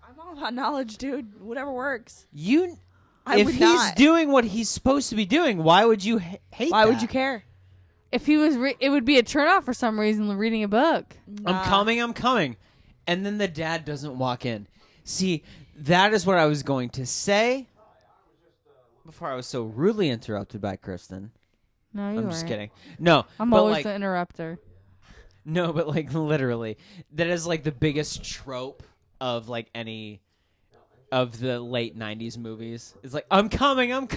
I'm all about knowledge, dude. Whatever works. you, I if would he's not. doing what he's supposed to be doing, why would you hate? Why would that? you care? If he was, it would be a turnoff for some reason. Reading a book. I'm coming. And then the dad doesn't walk in. See, that is what I was going to say before I was so rudely interrupted by Kristin. No, you I'm just weren't. kidding. No, I'm but always like, the interrupter. no, but like literally, that is like the biggest trope of like any of the late 90s movies. It's like, I'm coming, and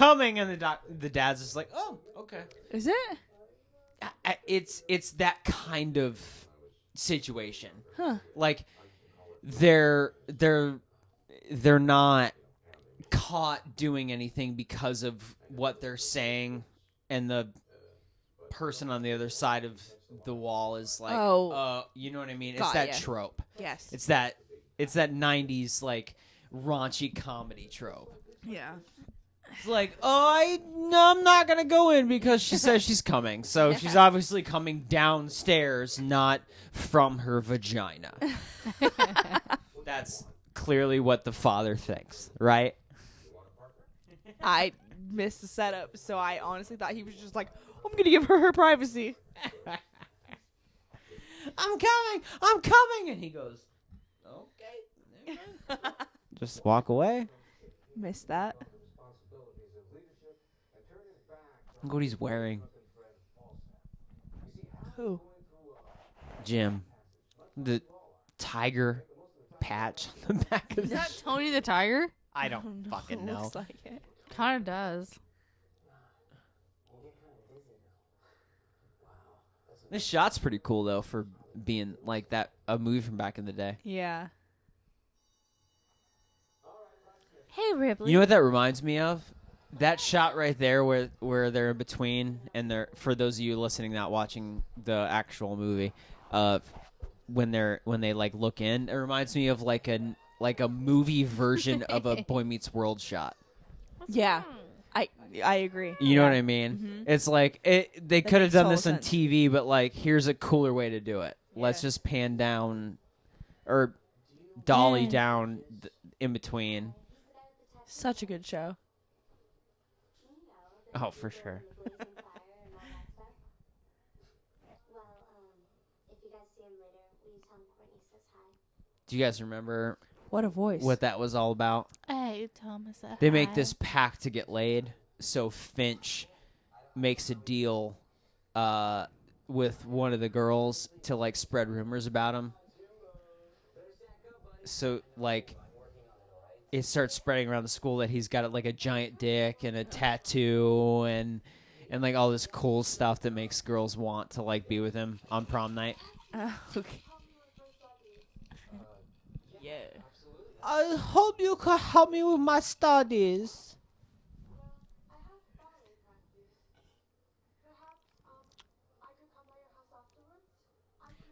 the dad's just like, oh, okay. Is it? It's that kind of situation. Huh. Like they're not caught doing anything because of what they're saying, and the person on the other side of the wall is like, you know what I mean? It's that trope. Yes. It's that 90s like raunchy comedy trope. Yeah. It's like, I'm not gonna go in because she says she's coming. So she's obviously coming downstairs, not from her vagina. That's clearly what the father thinks, right? I missed the setup, so I honestly thought he was just like, I'm gonna give her privacy. I'm coming, and he goes, okay. Just walk away. Missed that. Look what he's wearing. Who? Jim. The tiger patch on the back of Is the that Tony the Tiger? I don't fucking know. Looks like it. Kind of does. This shot's pretty cool though for being like that, a movie from back in the day. Yeah. Hey, Ripley. You know what that reminds me of? That shot right there where they're in between, and they're, for those of you listening not watching the actual movie, when they like look in, it reminds me of like a movie version of a Boy Meets World shot. Yeah. I agree. You know what I mean? It's like they could have makes done total this on sense. TV, but like here's a cooler way to do it. Let's Yeah. just pan down or dolly Yeah. down in between. Such a good show. Oh, for sure. Well, if you guys see him later, will you tell him Courtney says hi? Do you guys remember What a voice. what that was all about? Hey, Thomas. They make this pact to get laid, so Finch makes a deal with one of the girls to like spread rumors about him. So like it starts spreading around the school that he's got like a giant dick and a tattoo and like all this cool stuff that makes girls want to like be with him on prom night. Okay. Yeah. I hope you can help me with my studies.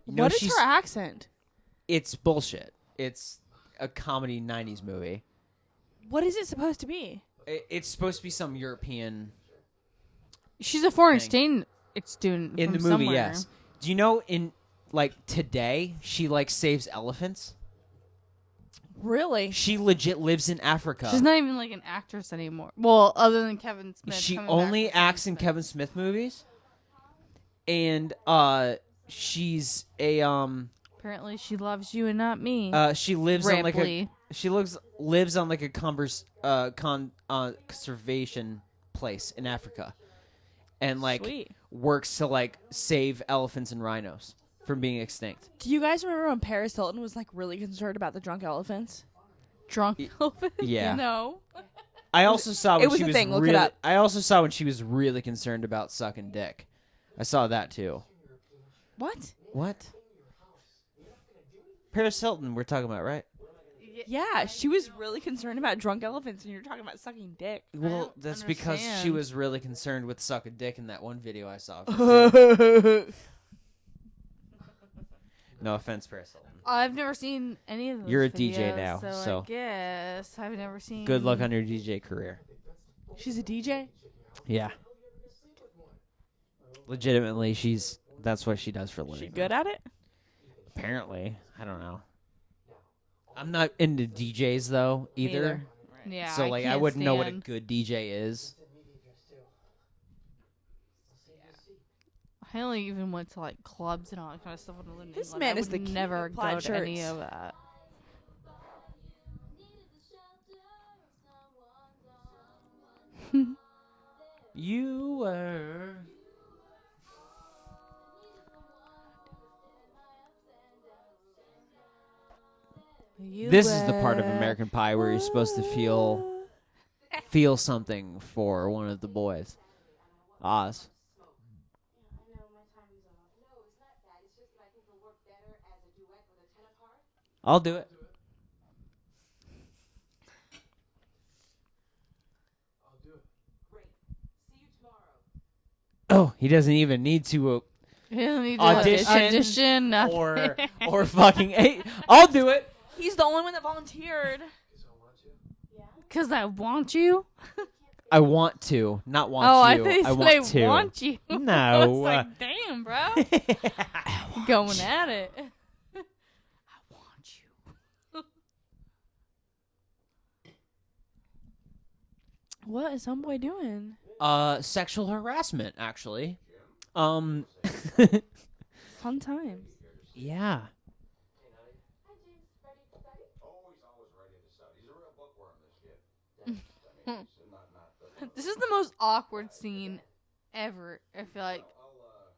You know, What is she's- her accent? It's bullshit. It's a comedy 90s movie. What is it supposed to be? It's supposed to be some European She's a foreign thing. exchange student in from the movie, somewhere. yes. Do you know in like today she like saves elephants? Really? She legit lives in Africa. She's not even like an actress anymore. Well, other than Kevin Smith. She coming only back with acts in Kevin Smith movies. And she's a Apparently, she loves you and not me. she lives on like a Ripley. she lives on like a conservation place in Africa. And like Sweet. works to like save elephants and rhinos from being extinct. Do you guys remember when Paris Hilton was like really concerned about the drunk elephants? Drunk elephant. Yeah. No. I also saw when it was she a was thing, look it really up. I also saw when she was really concerned about sucking dick. I saw that too. What? What? Paris Hilton we're talking about, right? Yeah, she was really concerned about drunk elephants, and you're talking about sucking dick. Well, don't that's because she understand. was really concerned with sucking dick in that one video I saw. of her too. No offense, Paris Hilton. I've never seen any of those You're a DJ videos, now, so- I guess I've never seen. Good luck on your DJ career. She's a DJ? Yeah. Legitimately, that's what she does for a living. She good at it? Apparently, I don't know. I'm not into DJs though either. Yeah. So like I can't wouldn't know what a stand- good DJ is. I only even went to like clubs and all that kind of stuff when I lived in This England. man I is the would king never of go plaid to any shirts. of that. You were. This is the part of American Pie where you're supposed to feel something for one of the boys. Oz. I know my time is off. No, it's not that. It's just that I think it'll work better as a duet with a tenor part. I'll do it. I'll do it. Great. See you tomorrow. Oh, he doesn't even need to You don't need to audition nothing. or fucking. Hey, I'll do it. He's the only one that volunteered. Because I want you. Yeah? Because I want you. I want to, not want Oh, you. I think I they want to. want you. I was No. like, damn, bro. Going at it. I want you. What is Hellboy doing? Sexual harassment, actually. Fun times. Yeah. Hi, James. Ready to study? Oh, he's always ready to study. He's a real bookworm, this kid. I mean, he's not This is the most awkward scene ever. I feel like.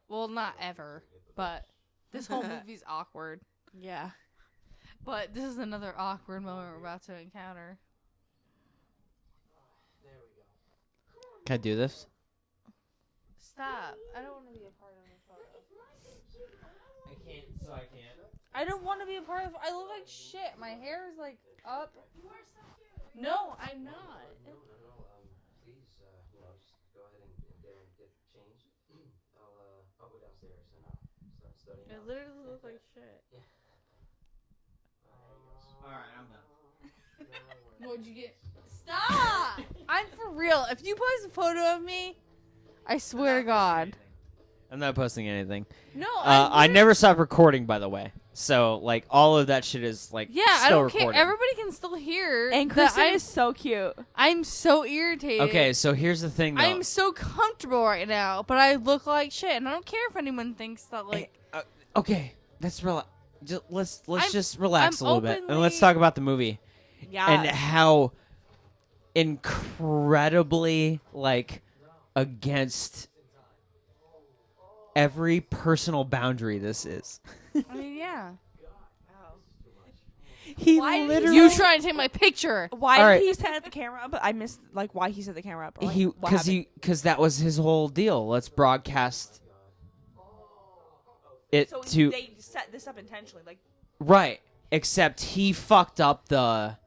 Well, not ever, but this whole movie's awkward. Yeah. But this is another awkward moment we're about to encounter. There we go. Can I do this? Stop. I don't want to be a part of the photo. I can't, so I can't. I don't want to be a part of. I look like shit. My hair is like up. You are so cute. No, I'm not. No. Please, just go ahead and get changed. I'll go downstairs and start studying. I literally look like shit. Alright, I'm done. What'd you get? Stop! I'm for real. If you post a photo of me, I swear to God. I'm not posting anything. No, I never stopped recording, by the way. So, like, all of that shit is, like, Yeah, still I don't recording. care. Everybody can still hear. And that Kristin is so cute. I'm so irritated. Okay, so here's the thing, though. I'm so comfortable right now, but I look like shit, and I don't care if anyone thinks that, like. Okay, let's relax. Let's I'm- just relax I'm a little bit, and let's openly- talk about the movie Yeah. and how incredibly, like, against every personal boundary this is. I mean, yeah. He Why did he literally. You trying to take my picture. Why All did right. he set the camera up? I missed like why he set the camera up. Or, like, what happened? Because that was his whole deal. Let's broadcast it So to they set this up intentionally. Like right. Except he fucked up the Are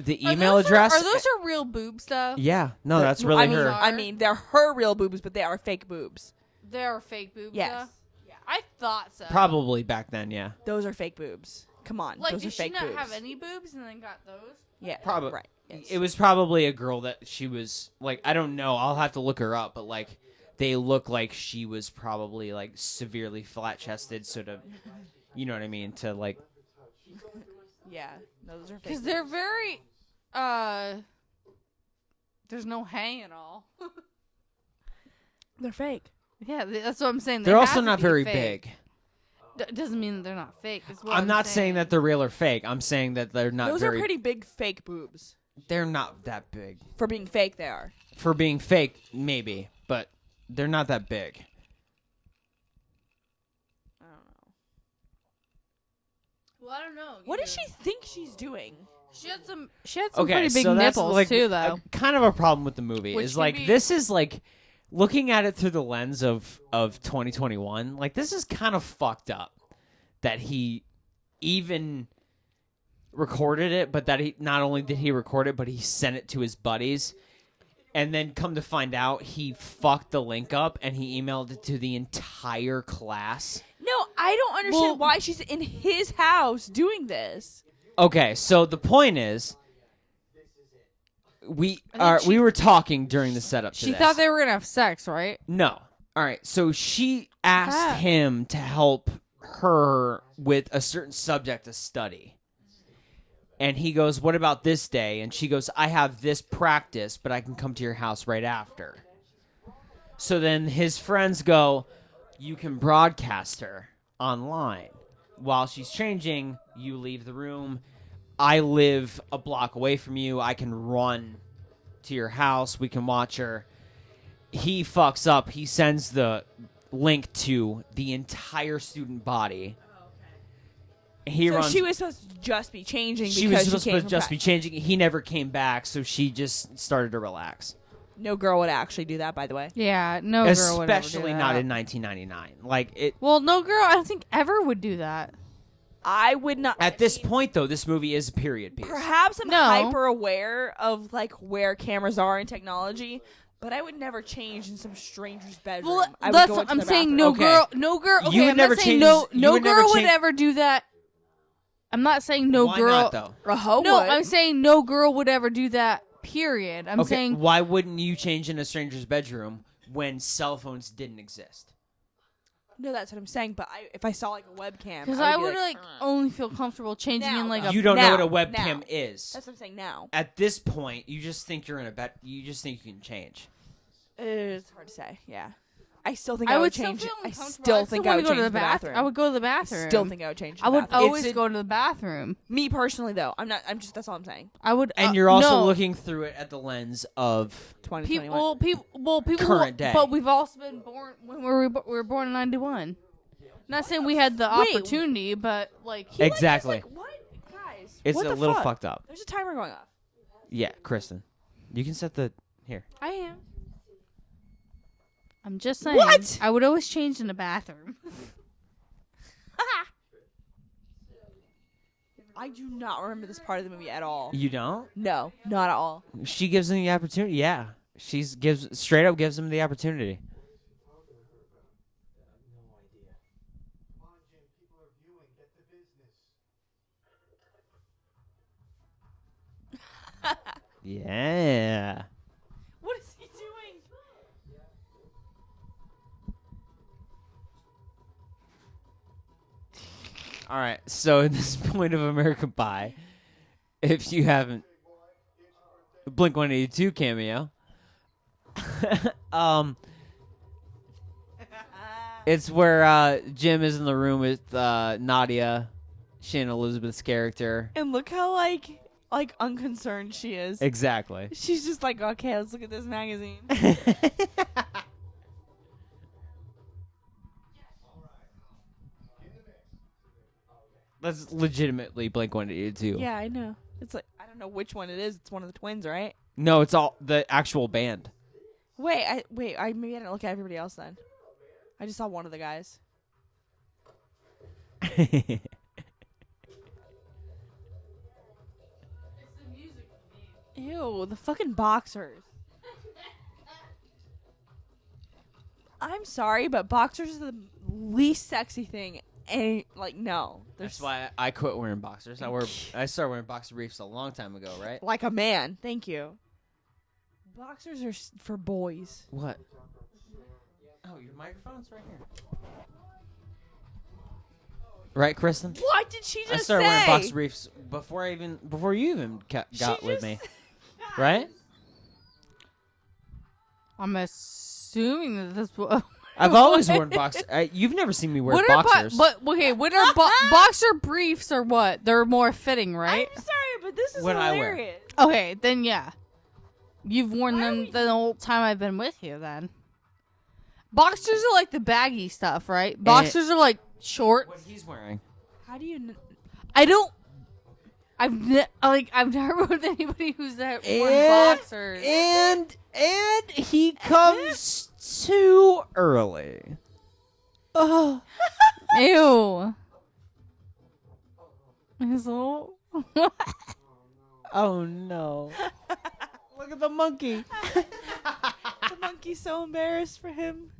email those address. Are those her real boobs, though? Yeah, no, that's really I mean, her. I mean, they're her real boobs, but they are fake boobs. They are fake boobs, Yes. though? Yeah. I thought so. Probably back then, yeah. Those are fake boobs. Come on, Like, those did are she fake not boobs. have any boobs and then got those? Yeah, Probably. right. Yes. It was probably a girl that she was like. I don't know. I'll have to look her up. But like, they look like she was probably like severely flat chested, sort of. You know what I mean? To like. Yeah, those are fake. Because they're very, there's no hang at all. They're fake. Yeah, that's what I'm saying. They're They also have to not be very fake. big. Doesn't mean that they're not fake. Is what I'm not saying that they're real or fake. I'm saying that they're not Those very. are pretty big fake boobs. They're not that big. For being fake, they are. For being fake, maybe, but they're not that big. I don't know. Well, I don't know. What does she think she's doing? She had some. She had some Okay, pretty big so that's nipples like too, though. kind of a problem with the movie Which is can like be- this is like looking at it through the lens of 2021. Like this is kind of fucked up that he even recorded it, but that he not only did he record it, but he sent it to his buddies. And then come to find out, he fucked the link up and he emailed it to the entire class. No, I don't understand Well- why she's in his house doing this. Okay, so the point is, we were talking during the setup. To She this. thought they were gonna have sex, right? No. All right. So she asked Ah. him to help her with a certain subject to study. And he goes, "What about this day?" And she goes, "I have this practice, but I can come to your house right after." So then his friends go, "You can broadcast her online. While she's changing, you leave the room. I live a block away from you. I can run to your house. We can watch her." He fucks up. He sends the link to the entire student body. he So runs. she was supposed to just be changing. She because was she supposed to just be changing. He never came back, so she just started to relax. No girl would actually do that, by the way. Yeah, no girl would ever do Especially not that. in 1999. Like it. Well, no girl, I don't think ever would do that. I would not. At this point, though, this movie is a period piece. Perhaps I'm No. hyper aware of like where cameras are in technology, but I would never change in some stranger's bedroom. Well, I would that's go what into I'm the saying. bathroom. No girl. Okay, You would I'm never not saying change- no. you No would never girl would change- ever do that. I'm not saying no Why girl. not, though? A hoe No, would. I'm saying no girl would ever do that. Period. I'm Okay, saying why wouldn't you change in a stranger's bedroom when cell phones didn't exist? No, that's what I'm saying. But if I saw like a webcam, because I I would would be like only feel comfortable changing Now, in like though. a. You don't know now, what a webcam now. is. That's what I'm saying now. At this point, you just think you're in a bed. You just think you can change. It's hard to say. Yeah, I still think I I would would still change. feel I uncomfortable. still think I wanna would go change to the bathroom. I would go to the bathroom. Still think I would change. I would the bathroom. always It's a- go to the bathroom. Me personally, though, I'm not. I'm just. That's all I'm saying. I would. And you're also no. looking through it at the lens of 2021. People. Current day. But we've also been born when we were born in '91. Not saying we had the Wait. opportunity, but like exactly. Like, what, guys? It's what a the little fuck? fucked up. There's a timer going off. Yeah, Kristen, you can set the here. I am. I'm just saying. What? I would always change in the bathroom. I do not remember this part of the movie at all. You don't? No, not at all. She gives him the opportunity. Yeah, straight up gives him the opportunity. Yeah. What is he doing? All right. So at this point of American Pie, if you haven't, Blink-182 cameo. It's where Jim is in the room with Nadia, Shannon Elizabeth's character. And look how like unconcerned she is. Exactly. She's just like, okay, let's look at this magazine. That's legitimately Blink-182. Yeah, I know. It's like I don't know which one it is. It's one of the twins, right? No, it's all the actual band. Wait, maybe I didn't look at everybody else then. I just saw one of the guys. Ew, the fucking boxers. I'm sorry, but boxers are the least sexy thing. And like, no, That's why I quit wearing boxers. I started wearing boxer briefs a long time ago, right? like a man. Thank you. Boxers are for boys. What? Oh, your microphone's right here. Right, Kristen? What did she just I started say? wearing boxer briefs before you even got with me, right? I'm assuming that this. What I've always worn boxers. You've never seen me wear are boxers. but okay, what are boxer briefs or what? They're more fitting, right? I'm sorry, but this is What I wear. hilarious. Okay, then yeah. You've worn Why are them we- the whole time I've been with you then. Boxers are like the baggy stuff, right? Boxers are like short. what he's wearing. How do you? I don't. I've never with anybody who's that worn boxers. And he comes too early. Oh. Ew. His little. Oh no. Look at the monkey. The monkey's so embarrassed for him.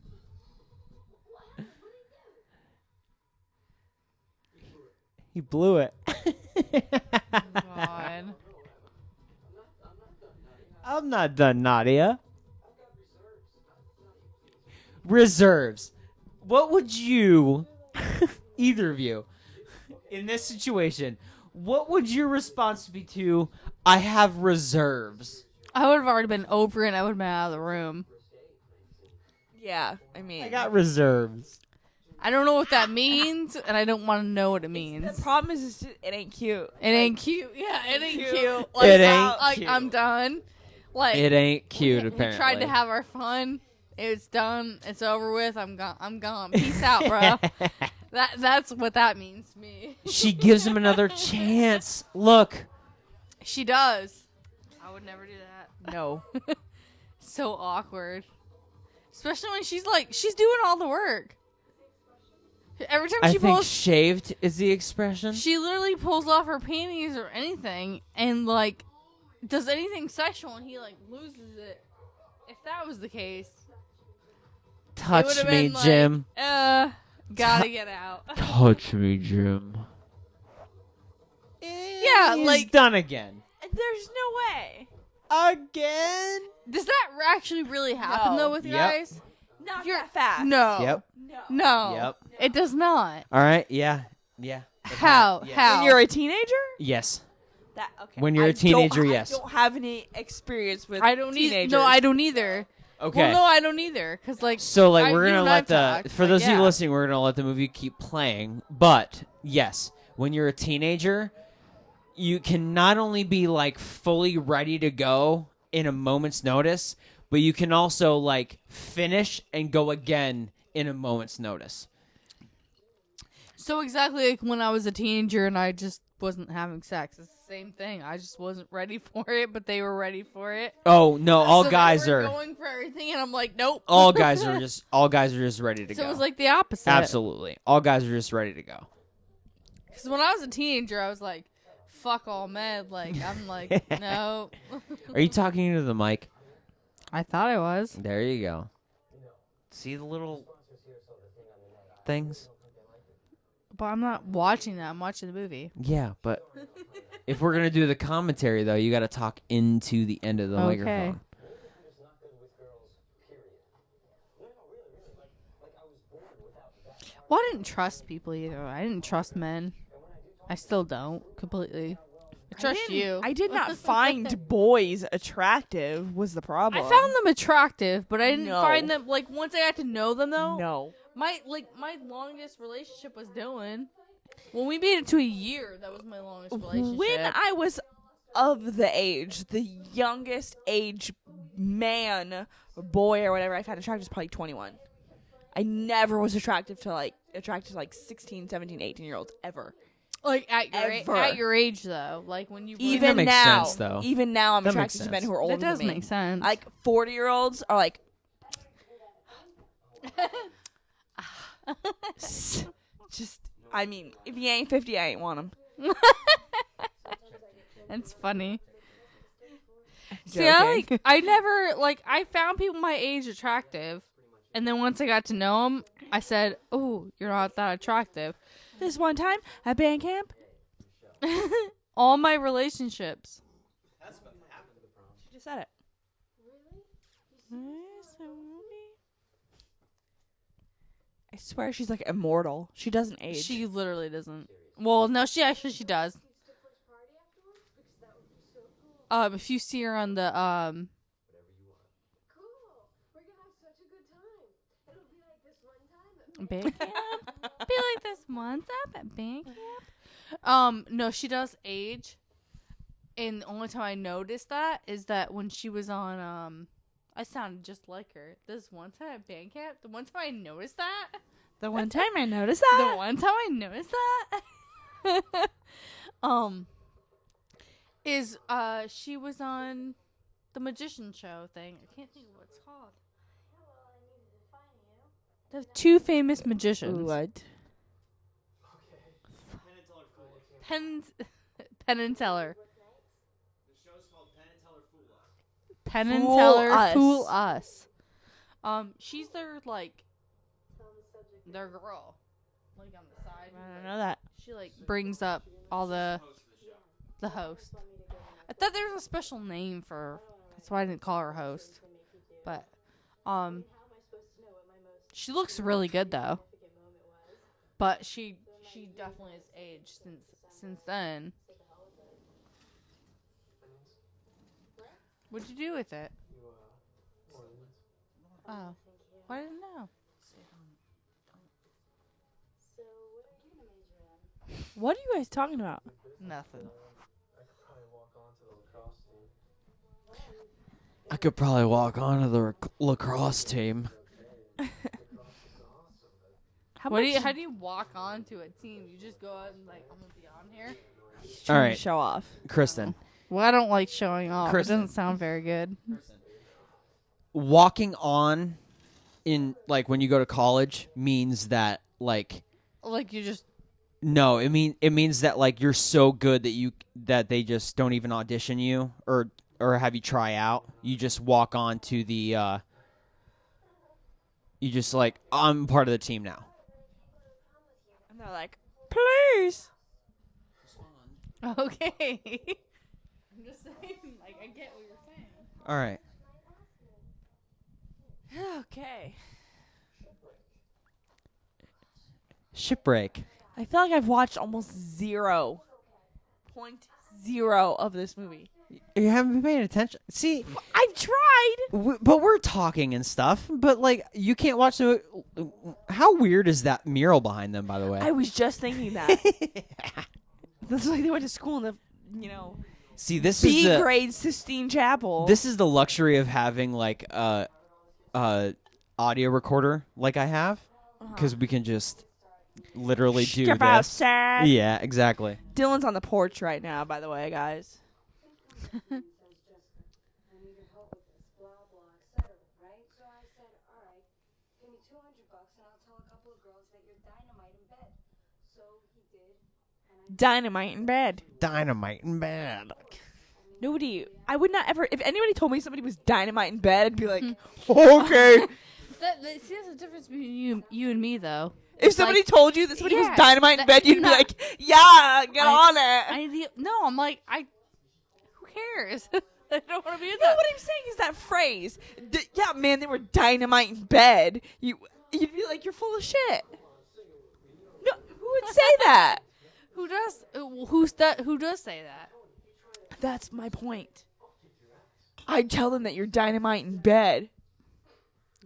He blew it. God. I'm not done, Nadia. Reserves. What would you, either of you, in this situation, what would your response be to, I have reserves? I would have already been over it and I would have been out of the room. Yeah, I mean, I got reserves. I don't know what that means, and I don't want to know what it means. the problem is it's just, it ain't cute. It ain't cute. Yeah, it ain't cute. cute. It ain't like, cute. I'm done. Like It ain't cute, we apparently. tried to have our fun. It's done. It's over with. I'm gone. I'm gone. Peace out, bro. That's what that means to me. She gives him another chance. Look. She does. I would never do that. No. So awkward. Especially when she's doing all the work. Every time I she think pulls, shaved is the expression. she literally pulls off her panties or anything and, like, does anything sexual and he, like, loses it. If that was the case, it Touch would've me, been like, Jim. Gotta get out. Touch me, Jim. Yeah, He's like, done again. There's no way. Again? does that actually really happen, No. though, with Yep. guys? Not You're- that fast. No. Yep. No. No. Yep. It does not. All right. Yeah. Yeah. It How? yes. How? When you're a teenager? Yes. That okay. When you're a I teenager, don't, yes. I don't have any experience with I don't either. teenagers. No, I don't either. Okay. Well, no, I don't either. Cause like, So, like, I- we're you gonna and let I've the talked, for like, those of you yeah. listening, we're gonna let the movie keep playing. But yes, when you're a teenager, you can not only be like fully ready to go in a moment's notice, but you can also like finish and go again in a moment's notice. So exactly like when I was a teenager and I just wasn't having sex. It's the same thing. I just wasn't ready for it, but they were ready for it. Oh no, all So guys they were are going for everything, and I'm like, nope. all guys are just ready to So go. it was like the opposite. Absolutely, all guys are just ready to go. Because when I was a teenager, I was like, fuck all men. Like I'm like, no. Are you talking into the mic? I thought I was. There you go. See the little things? But I'm not watching that. I'm watching the movie. Yeah, but if we're gonna do the commentary though, you got to talk into the end of the Okay. microphone. Well, I didn't trust people either. I didn't trust men. I still don't completely. I trust you. I did not find boys attractive. Was the problem? I found them attractive, but I didn't No. find them like once I got to know them though. no. My longest relationship was Dylan. When we made it to a year, that was my longest relationship. When I was of the age, the youngest age man, or boy, or whatever I found attractive was probably 21. I never was attracted to like 16, 17, 18-year-olds ever. like Ever. at your age though, like when you Even makes now, sense, though. even now, I'm That makes attracted to men sense. who are older that does than me. make sense. Like 40-year-olds are like, just. I mean, if he ain't 50, I ain't want him. That's funny. See, I Joking. I found people my age attractive, and then once I got to know them, I said, "Oh, you're not that attractive." This one time at band camp, All my relationships. she just said it. I swear she's like immortal. She doesn't age. She literally doesn't. Well, no, she does. If you see her on the Cool. We're gonna have such a good time. It'll be like this one time. band camp, be like this one time at band camp. No, she does age, and the only time I noticed that is that when she was on I sounded just like her. This one time at band camp, the one time I noticed that. The one time I noticed The that. one time I noticed that, is she was on the magician show thing. I can't think of what it's called. The two famous magicians. What? Penn and Teller. Penn and Fool Teller Us. Fool Us. She's their their girl. Like on the side. I don't know that. She like brings up all the host. I thought there was a special name for her. That's why I didn't call her host. But she looks really good though. But she definitely has aged since then. What'd you do with it? Oh, I didn't know. What are you guys talking about? Nothing. I could probably walk onto the lacrosse team. How What do much you? How do you walk onto a team? You just go out and like, I'm gonna be on here. trying All to right. show off? Kristen, Well, I don't like showing off. Kristen. It doesn't sound very good. walking on in like when you go to college means that like Like you just. no, it means that like you're so good that they just don't even audition you or have you try out. You just walk on to the you just like I'm part of the team now. And they're like, please. Okay. I'm just saying, like, I get what you're saying. All right. Okay. Shipwreck. I feel like I've watched almost 0.0 of this movie. You haven't been paying attention. See, I've tried. but we're talking and stuff. But like, you can't watch the. How weird is that mural behind them? By the way, I was just thinking that. That's like they went to school in the, see, this B is the grade Sistine Chapel. this is the luxury of having like a audio recorder like I have, because we can just literally do Step this. outside. Yeah, exactly. Dylan's on the porch right now, by the way, guys. I need your help with this, blah, blah, etc., right? So I said, all right, give me $200 and I'll tell a couple of girls that you're dynamite in bed. So he did, and I Dynamite in bed. Dynamite in bed. Nobody, I would not ever, if anybody told me somebody was dynamite in bed, I'd be like, Okay. See, that's the difference between you and me, though. if somebody told you that somebody was yeah, dynamite in that- bed, you'd be no. like, yeah, get on it. I'm like, who cares? I don't want to be with No, that. what I'm saying is that phrase. Yeah, man, they were dynamite in bed. You'd be like, you're full of shit. No, who would say that? Who does say that? That's my point. I'd tell them that you're dynamite in bed.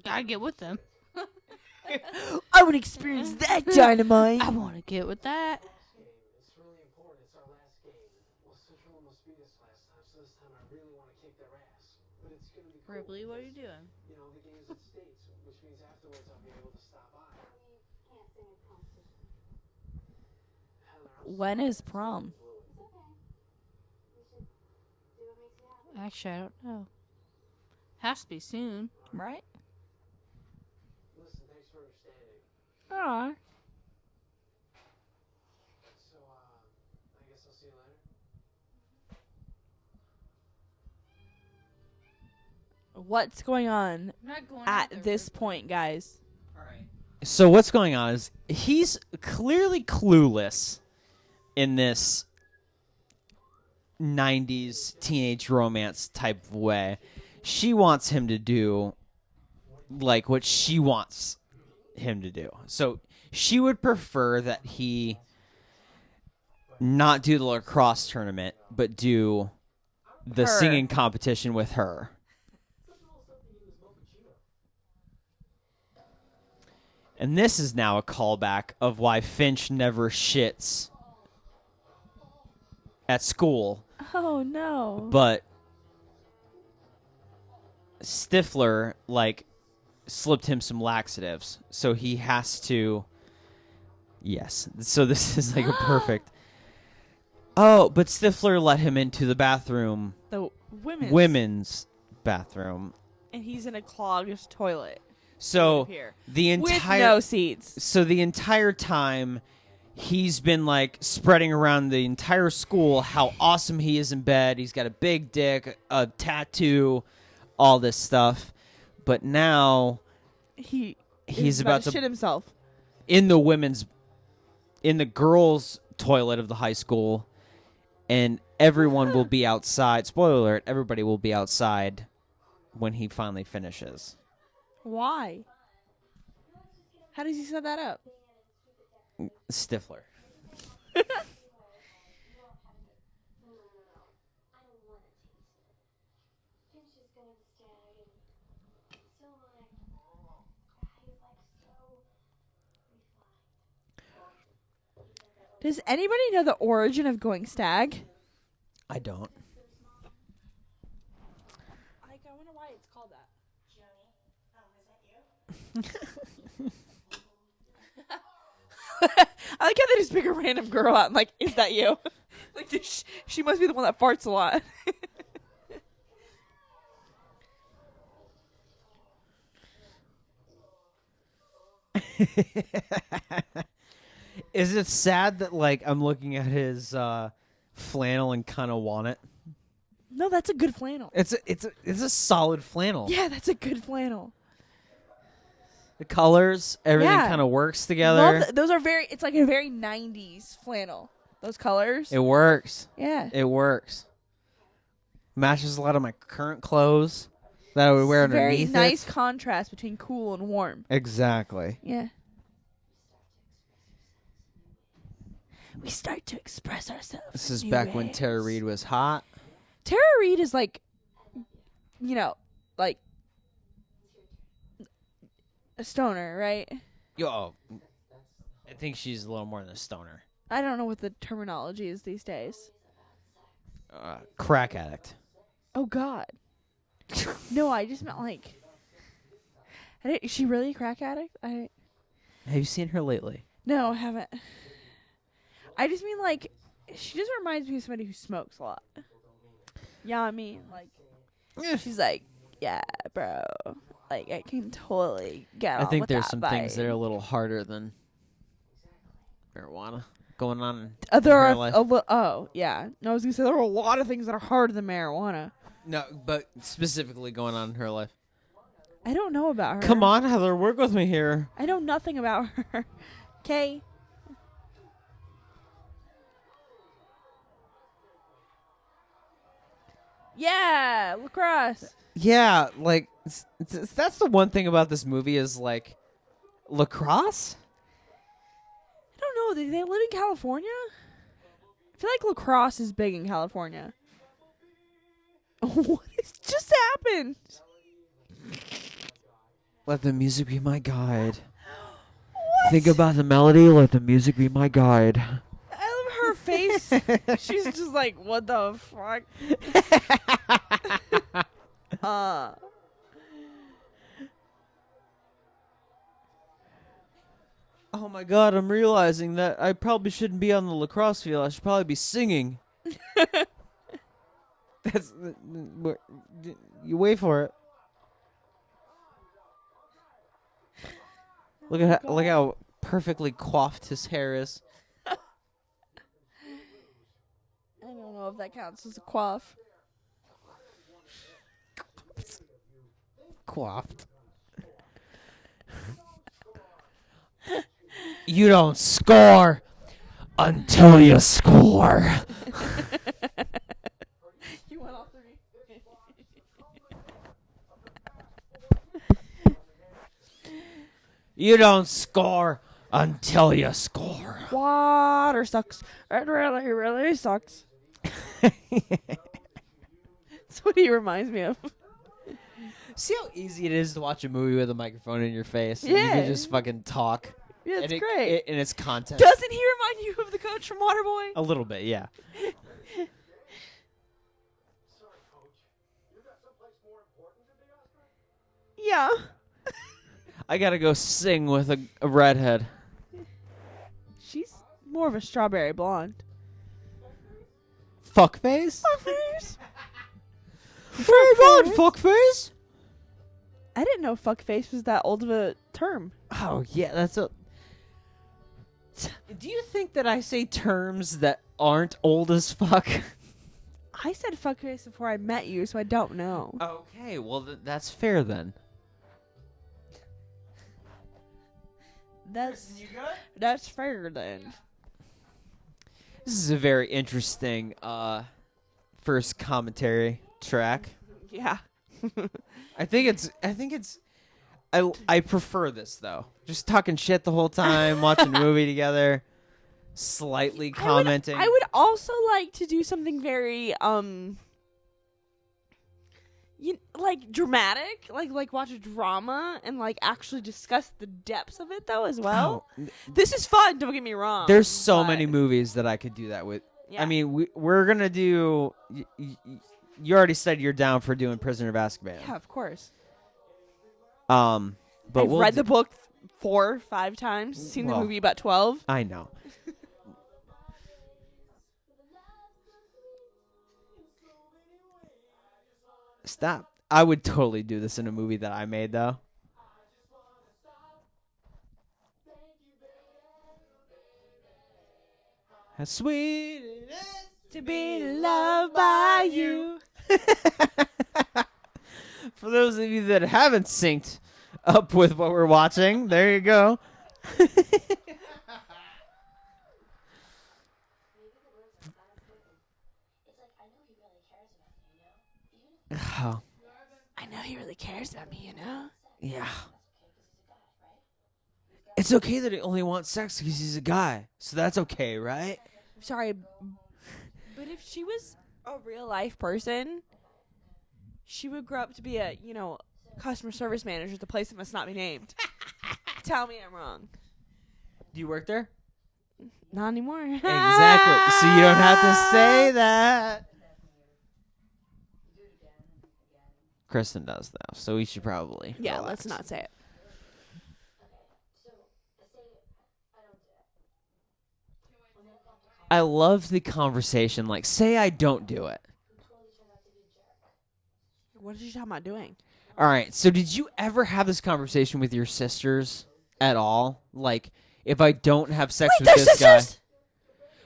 Gotta get with them. I would experience that dynamite. I want to get with that. It's really important. It's our last game. Well, Central almost beat us last time, so this time I really want to kick their ass. But it's going to be cool. Ripley, what are you doing? You know, the game's at States, which means afterwards I'll be able to stop by. can't sing a competition. Heather, I'm When is prom? It's okay. We should do what makes you happy. Actually, I don't know. Has to be soon. Right? Listen, thanks for understanding. Aw. So, I guess I'll see you later. What's going on I'm not going at this point, guys? So what's going on is he's clearly clueless in this 90s teenage romance type of way. She wants him to do like what she wants him to do. So she would prefer that he not do the lacrosse tournament, but do the Her. singing competition with her. And this is now a callback of why Finch never shits at school, Oh, no. but Stifler, like, slipped him some laxatives. So he has to... Yes. So this is like a perfect... Oh, but Stifler let him into the bathroom, The women's bathroom. And he's in a clogged toilet. So Here. the With entire... no seats. So the entire time, he's been like spreading around the entire school how awesome he is in bed. He's got a big dick, a tattoo, all this stuff. But now He's he's about to shit himself. in the girls' toilet of the high school, and everyone will be outside. Spoiler alert: everybody will be outside when he finally finishes. Why? How does he set that up? Stifler. I don't want to taste it. Finch is going to stag and so am I. He's like so refined. Does anybody know the origin of going stag? I don't. I want to I like how they just pick a random girl out and like, is that you? Like she must be the one that farts a lot. Is it sad that like I'm looking at his flannel and kind of want it? No, that's a good flannel. It's a solid flannel. Yeah, that's a good flannel. The colors, everything Yeah. kind of works together. Those are very. It's like a very 90s flannel. Those colors. It works. Yeah. It works. Matches a lot of my current clothes that I would wear Very underneath nice it. contrast between cool and warm. Exactly. Yeah. We start to express ourselves. This is in back new when ways. Tara Reid was hot. Tara Reid is like, you know, like a stoner, right? Yo, I think she's a little more than a stoner. I don't know what the terminology is these days. Crack addict. Oh God. No, I just meant like. Is she really a crack addict? Have you seen her lately? No, I haven't. I just mean like, she just reminds me of somebody who smokes a lot. Yeah, I mean like, she's like, yeah, bro, like I can totally get on I think with there's that some vibe. things that are a little harder than marijuana going on. There her are life. oh yeah. No, I was gonna say there are a lot of things that are harder than marijuana. No, but specifically going on in her life. I don't know about her. Come on, Heather, work with me here. I know nothing about her. Okay. Yeah, lacrosse. Yeah, like that's the one thing about this movie is like lacrosse. I don't know. Do they live in California? I feel like lacrosse is big in California. What has just happened? Let the music be my guide. What? Think about the melody. Let the music be my guide. I love her face. She's just like, what the fuck? Oh my god, I'm realizing that I probably shouldn't be on the lacrosse field. I should probably be singing. That's you wait for it. Look how perfectly coiffed his hair is. I don't know if that counts as a quaff. Coiffed. You don't score until you score. You went off three. You don't score until you score. Water sucks. It really, really sucks. That's what he reminds me of. See how easy it is to watch a movie with a microphone in your face? And you Yeah. can just fucking talk. Yeah, it's and great. And it's content. Doesn't he remind you of the coach from Waterboy? A little bit, yeah. Sorry, Coach. You got someplace more important to be, Oscar? Yeah. I gotta go sing with a redhead. She's more of a strawberry blonde. Fuckface? Fuckface. Very good, fuckface. I didn't know fuckface was that old of a term. Oh, yeah, that's a... Do you think that I say terms that aren't old as fuck? I said fuckface before I met you, so I don't know. Okay, well, that's fair then. That's fair then. This is a very interesting first commentary track. Yeah. I prefer this though. Just talking shit the whole time, watching a movie together, slightly commenting. I would also like to do something very like dramatic, like watch a drama and like actually discuss the depths of it though as well. Oh, This is fun. Don't get me wrong. there's so but- many movies that I could do that with. Yeah. I mean, we're gonna do. You already said you're down for doing Prisoner of Azkaban. Yeah, of course. But I've read the book 4 or 5 times. Seen the Well. movie about 12. I know. Stop. I would totally do this in a movie that I made, though. How sweet it is To be loved by you. For those of you that haven't synced up with what we're watching, there you go. Oh, I know he really cares about me, you know? yeah. It's okay that he only wants sex because he's a guy. So that's okay, right? Sorry. But if she was a real life person, she would grow up to be a, customer service manager at the place that must not be named. Tell me I'm wrong. Do you work there? Not anymore. Exactly. So you don't have to say that. Kristin does, though, so we should probably Yeah, relax. let's not say it. I love the conversation, like, say I don't do it. What are you talking about doing? All right, so did you ever have this conversation with your sisters at all? Like, if I don't have sex with they're this sisters? guy...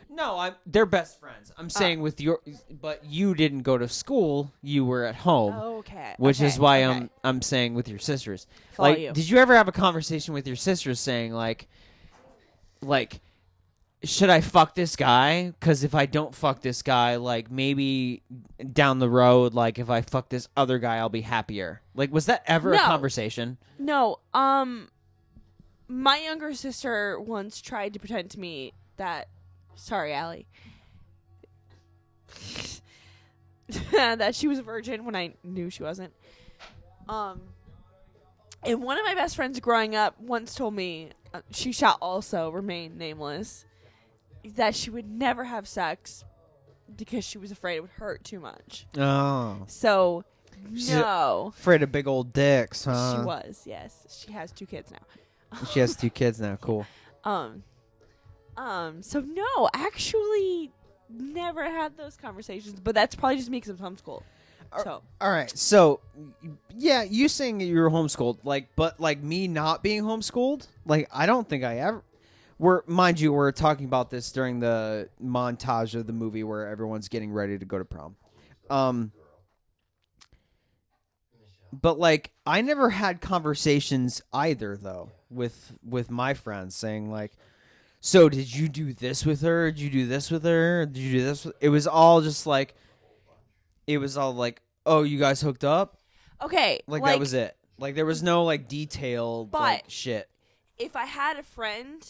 No, they're best friends. I'm saying with your... But you didn't go to school. You were at home. Okay. Which okay, is why okay. I'm saying with your sisters. Follow Like, you. did you ever have a conversation with your sisters saying, like, should I fuck this guy? Because if I don't fuck this guy, like, maybe down the road, like, if I fuck this other guy, I'll be happier. Like, was that ever a No. conversation? No, my younger sister once tried to pretend to me that, sorry, Allie, that she was a virgin when I knew she wasn't. And one of my best friends growing up once told me, she shall also remain nameless, that she would never have sex because she was afraid it would hurt too much. Oh. So, She's no. Afraid of big old dicks, huh? She was, yes. She has 2 kids now. She has 2 kids now. Cool. So no, actually never had those conversations, but that's probably just me because I'm homeschooled. So All right, so yeah, you saying that you were homeschooled, but me not being homeschooled, I don't think I ever. Mind you, we're talking about this during the montage of the movie where everyone's getting ready to go to prom. But I never had conversations either though with my friends saying so did you do this with her? Did you do this with her? Did you do this? It was all just oh, you guys hooked up? okay, That was it. There was no detailed But- shit. if I had a friend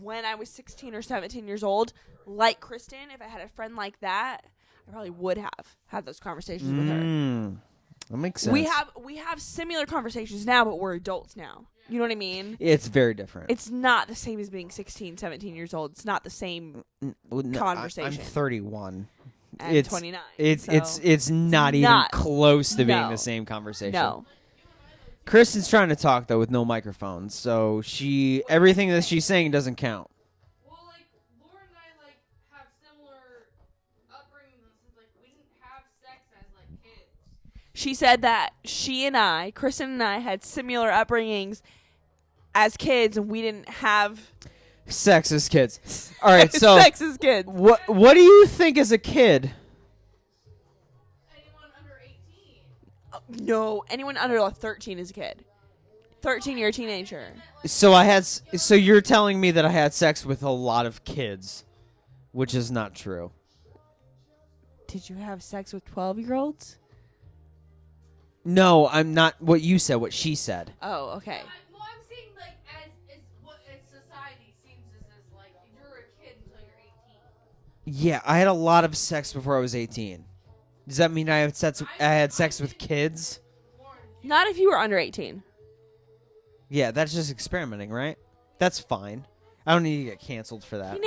when I was 16 or 17 years old, like Kristin, if I had a friend like that, I probably would have had those conversations with her. That makes sense. We have similar conversations now, but we're adults now. You know what I mean? It's very different. It's not the same as being 16, 17 years old. It's not the same conversation. I'm 31. at It's 29. it's not even not- close to being no. the same conversation. No. Kristen's trying to talk though with no microphone, so everything that she's saying doesn't count. Well, Laura and I, have similar upbringings. We didn't have sex as, kids. She said that Kristin and I, had similar upbringings as kids, and we didn't have Sex as kids. All right, so sex as kids. what do you think as a kid? Anyone under 18. No, anyone under 13 is a kid. 13, you're a teenager. So you're telling me that I had sex with a lot of kids, which is not true. Did you have sex with 12-year-olds? No, I'm not what you said, what she said. Oh, okay. Well, I'm saying, as what society seems as you're a kid until you're 18. Yeah, I had a lot of sex before I was 18. Does that mean I had sex with kids? Not if you were under 18. Yeah, that's just experimenting, right? That's fine. I don't need to get canceled for that,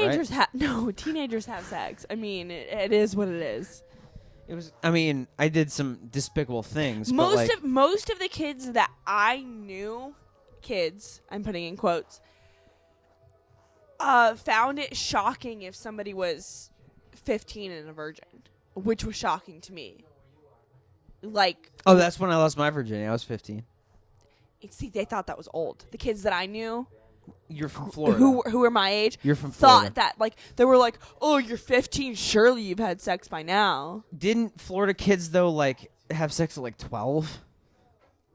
Teenagers have sex. I mean, it is what it is. It was. I mean, I did some despicable things. But like, Most of the kids that I knew, I'm putting in quotes, found it shocking if somebody was 15 and a virgin, which was shocking to me. Like, oh, that's when I lost my virginity. I was 15. see, they thought that was old. The kids that I knew, You're from Florida. who were my age, You're from thought Florida. that, like, they were like, oh, you're 15, surely you've had sex by now. Didn't Florida kids though like have sex at like 12?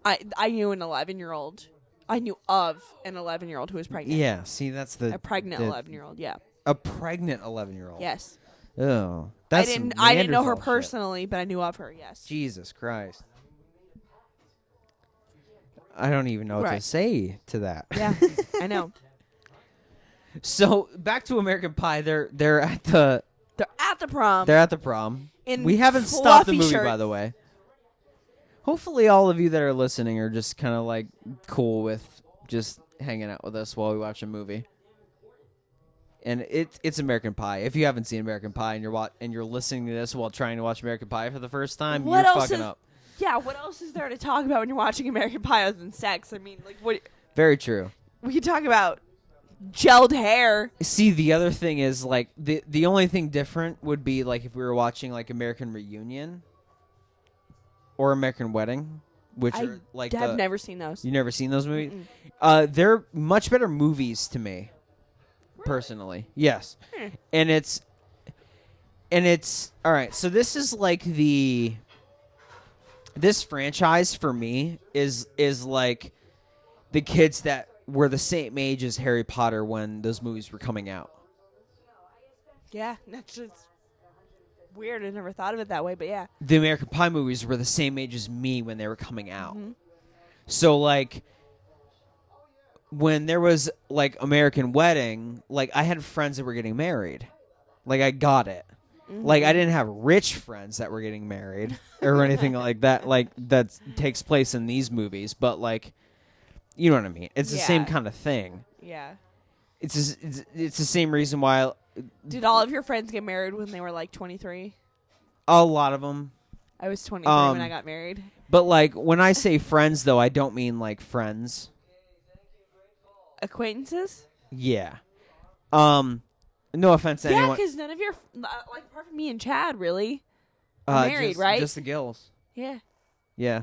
I knew an 11-year-old. I knew of an 11-year-old who was pregnant. Yeah. See, that's A pregnant 11-year-old, yeah. A pregnant 11-year-old. Yes. Oh, that's I didn't know her Neanderthal shit. personally, but I knew of her, yes. Jesus Christ. I don't even know what to Right. say to that. Yeah, I know. So back to American Pie. They're at the They're at the prom. they're at the prom. In We haven't stopped the fluffy movie, shirts. by the way. Hopefully, all of you that are listening are just kind of like cool with just hanging out with us while we watch a movie. And it's American Pie. If you haven't seen American Pie and you're listening to this while trying to watch American Pie for the first time, What you're else fucking is- up. Yeah, what else is there to talk about when you're watching American Pie other than sex? I mean, like, what Very true. we could talk about gelled hair. See, the other thing is like the only thing different would be like if we were watching like American Reunion or American Wedding, which are like I've never seen those. you never seen those movies. Mm-mm. They're much better movies to me, personally. Yes, Hmm. and it's all right. So this is like this franchise for me is like the kids that were the same age as Harry Potter when those movies were coming out. Yeah, that's just weird. I never thought of it that way, but yeah. The American Pie movies were the same age as me when they were coming out. Mhm. So like when there was like American Wedding, like I had friends that were getting married. Like I got it. Like I didn't have rich friends that were getting married or anything like that. Like that takes place in these movies, but like you know what I mean. It's the same Yeah. kind of thing. Yeah. It's the same reason why Did all of your friends get married when they were like 23? a lot of them. I was 23 when Um, I got married. But like when I say friends, though, I don't mean like friends. Acquaintances? Yeah. No offense to Yeah, anyone. because none of your, like, apart from me and Chad, really. Uh, married, just, right? Just the Gills. Yeah. Yeah.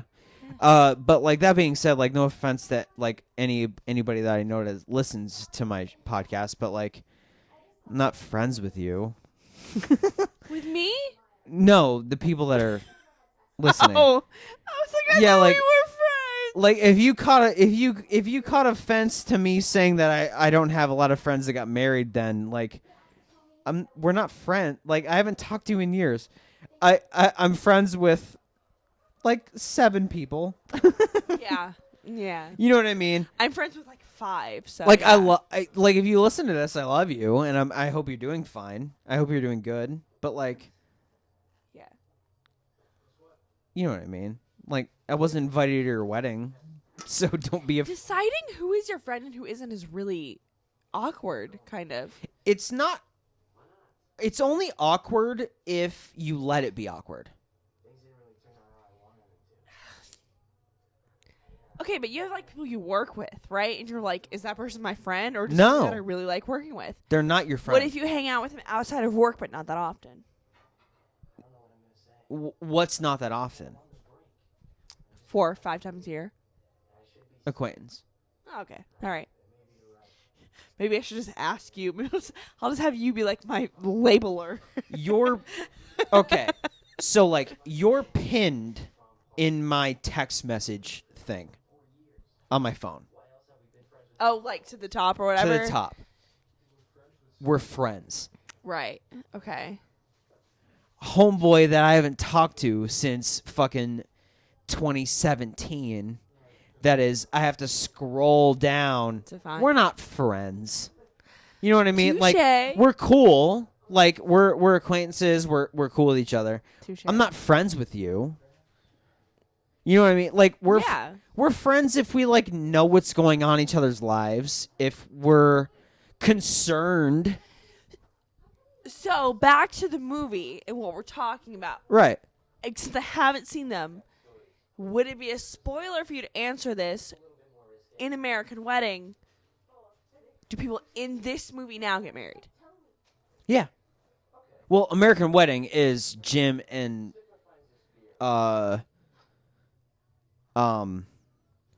But like that being said, like no offense that like anybody that I know that listens to my podcast, but like I'm not friends with you. With me? No, the people that are listening. Oh. I was like, I Yeah, thought like- we were friends. Like if you caught offense to me saying that I don't have a lot of friends that got married, then like we're not friends. Like I haven't talked to you in years. I'm friends with like 7 people. Yeah. Yeah. You know what I mean? I'm friends with like 5, so. Like yeah. like if you listen to this, I love you, and I hope you're doing fine. I hope you're doing good. But like, Yeah. you know what I mean? Like I wasn't invited to your wedding, so don't be. Deciding who is your friend and who isn't is really awkward, kind of. It's not. It's only awkward if you let it be awkward. Okay, but you have like people you work with, right? And you're like, is that person my friend or just No. someone that I really like working with? They're not your friend. What if you hang out with them outside of work, but not that often? What's not that often? 4 or 5 times a year. Acquaintance. Oh, okay, all right. Maybe I should just ask you. Maybe I'll just have you be like my labeler. You're okay. So like you're pinned in my text message thing on my phone Oh, like to the top or to whatever. the top. We're friends. Right. Okay. Homeboy that I haven't talked to since fucking 2017. That is, I have to scroll down. To find- We're not friends. You know what I mean? Like Touche. we're cool. Like we're acquaintances. We're cool with each other. Touche. I'm not friends with you. You know what I mean? Like Yeah. we're friends if we like know what's going on in each other's lives. If we're concerned. So back to the movie and what we're talking about. Right. since I haven't seen them, would it be a spoiler for you to answer this? In American Wedding, do people in this movie now get married? Yeah. Well, American Wedding is Jim and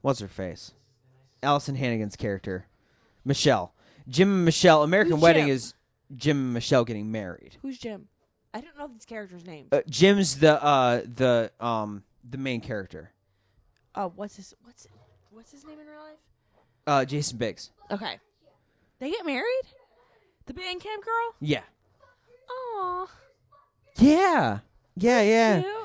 what's her face? Allison Hannigan's character, Michelle. Jim and Michelle. American Who's Wedding Jim? is Jim and Michelle getting married. Who's Jim? I don't know these characters' names. Jim's the main character. What's his name in real life? Jason Biggs. Okay. They get married? The band camp girl? Yeah. Aw. Yeah. Yeah. Cute.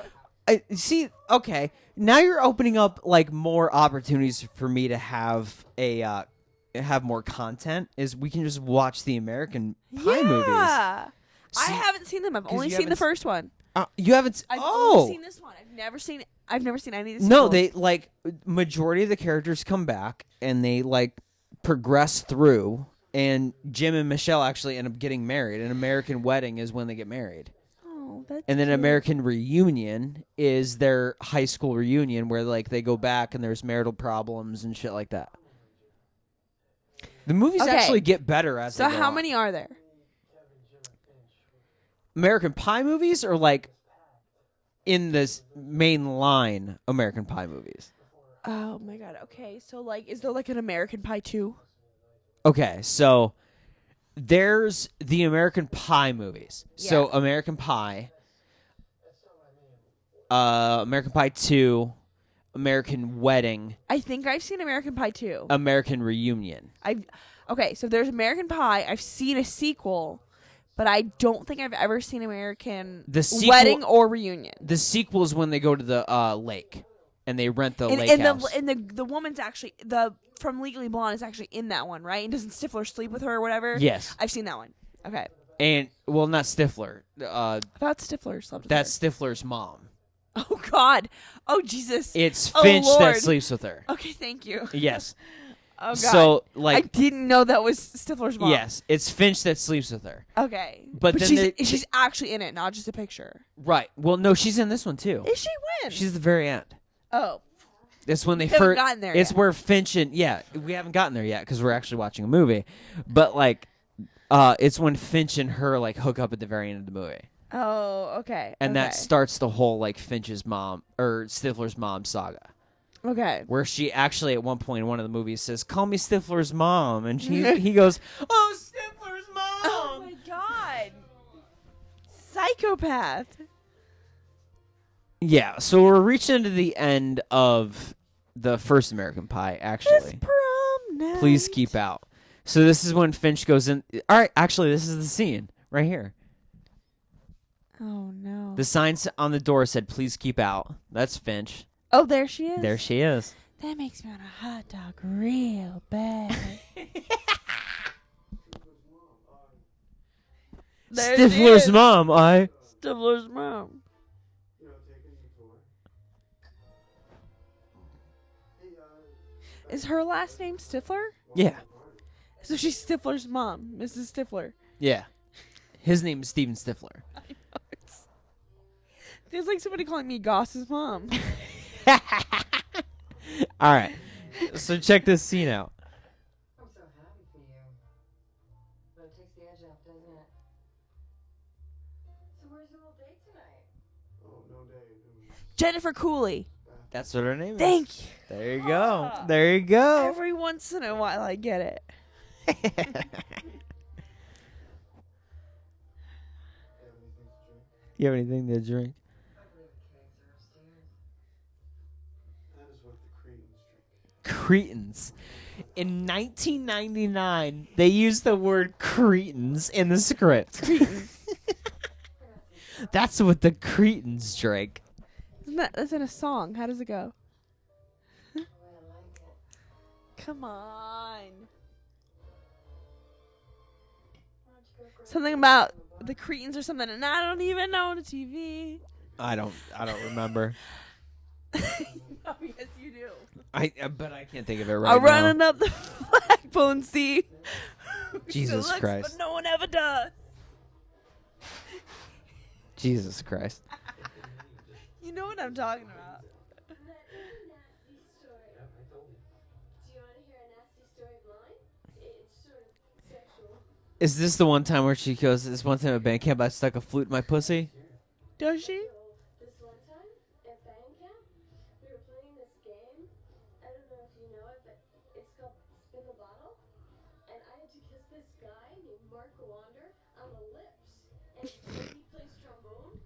I see. Okay, now you're opening up like more opportunities for me to have have more content. Is we can just watch the American Pie movies. I See, haven't seen them. I've 'cause only you seen the haven't first one. You haven't. I've only seen this one. I've never seen any of the No, sequels. they like majority of the characters come back and they like progress through. And Jim and Michelle actually end up getting married. An American Wedding is when they get married. Oh, that's And then cute. American Reunion is their high school reunion where like they go back and there's marital problems and shit like that. The movies Okay. actually get better as So they go how on. many are there? American Pie movies or like in this main line American Pie movies? Oh my god. Okay, so like, is there like an American Pie 2? Okay, so there's the American Pie movies. So Yeah. American Pie, American Pie 2, American Wedding, I think I've seen American Pie 2. American Reunion. Okay, so there's American Pie. I've seen a sequel, but I don't think I've ever seen American The sequel- Wedding or Reunion. The sequel is when they go to the lake and they rent the lake And house. the woman's actually from Legally Blonde is actually in that one, right? And doesn't Stifler sleep with her or whatever? Yes. I've seen that one. Okay, And well, not Stifler. I thought Stifler slept with That's Stifler's mom. her. Oh God. Oh Jesus. It's Oh, Finch Lord. that sleeps with her. Okay, thank you. Yes. Oh God. So I like didn't know that was Stifler's mom. yes, it's Finch that sleeps with her. Okay. But then she's actually in it, not just a picture. Right. Well, no, she's in this one too. Is she when? She's at the very end. Oh. It's when they We haven't first. gotten there It's yet. where Finch and we haven't gotten there yet because we're actually watching a movie, but like, it's when Finch and her like hook up at the very end of the movie, Oh, okay. and that okay. starts the whole like Finch's mom or Stifler's mom saga, Okay. where she actually at one point in one of the movies says, "Call me Stifler's mom," and he goes, "Oh, Stifler's mom." Oh my God. Psychopath. Yeah, so we're reaching into the end of the first American Pie. This Actually, prom night. please keep out. So this is when Finch goes in. All right, actually, this is the scene right here. Oh no. The sign on the door said, "Please keep out." That's Finch. Oh, there she is. There she is. That makes me want a hot dog real bad. There she Stifler's is. mom. Stifler's mom. Is her last name Stifler? Yeah. So she's Stifler's mom, Mrs. Stifler. Yeah. His name is Steven Stifler. Feels like somebody calling me Goss's mom. All right. So check this scene out. I'm so happy for you. But it takes the edge off, doesn't it? So where's the little date tonight? Oh, no day. Jennifer Cooley. That's what her name is. Thank you. There you go. There you go. Every once in a while I get it. You have anything to drink? I believe the kegs are upstairs. That is what the Cretans drink. Cretans. In 1999, they used the word Cretans in the script. That's what the Cretans drank. That's in a song. How does it go? The way I like it. Come on. Why don't you go grab Something about the Cretans or something, and I don't even know the TV. I don't remember. Oh, yes, you do. But I can't think of it right I'm now. running up the flagpole and see. who Jesus looks, Christ. But no one ever does. Jesus Christ. what I'm talking about. That is a nasty story. Yep, I told you. Do you want to hear a nasty story of mine? It's sort of sexual. Is this the one time where she goes, this one time at band camp I stuck a flute in my pussy? Does she? This one time at band camp, we were playing this game. I don't know if you know it, but it's called Spin the Bottle. And I had to kiss this guy named Mark Wander on the lips. And he plays trombone.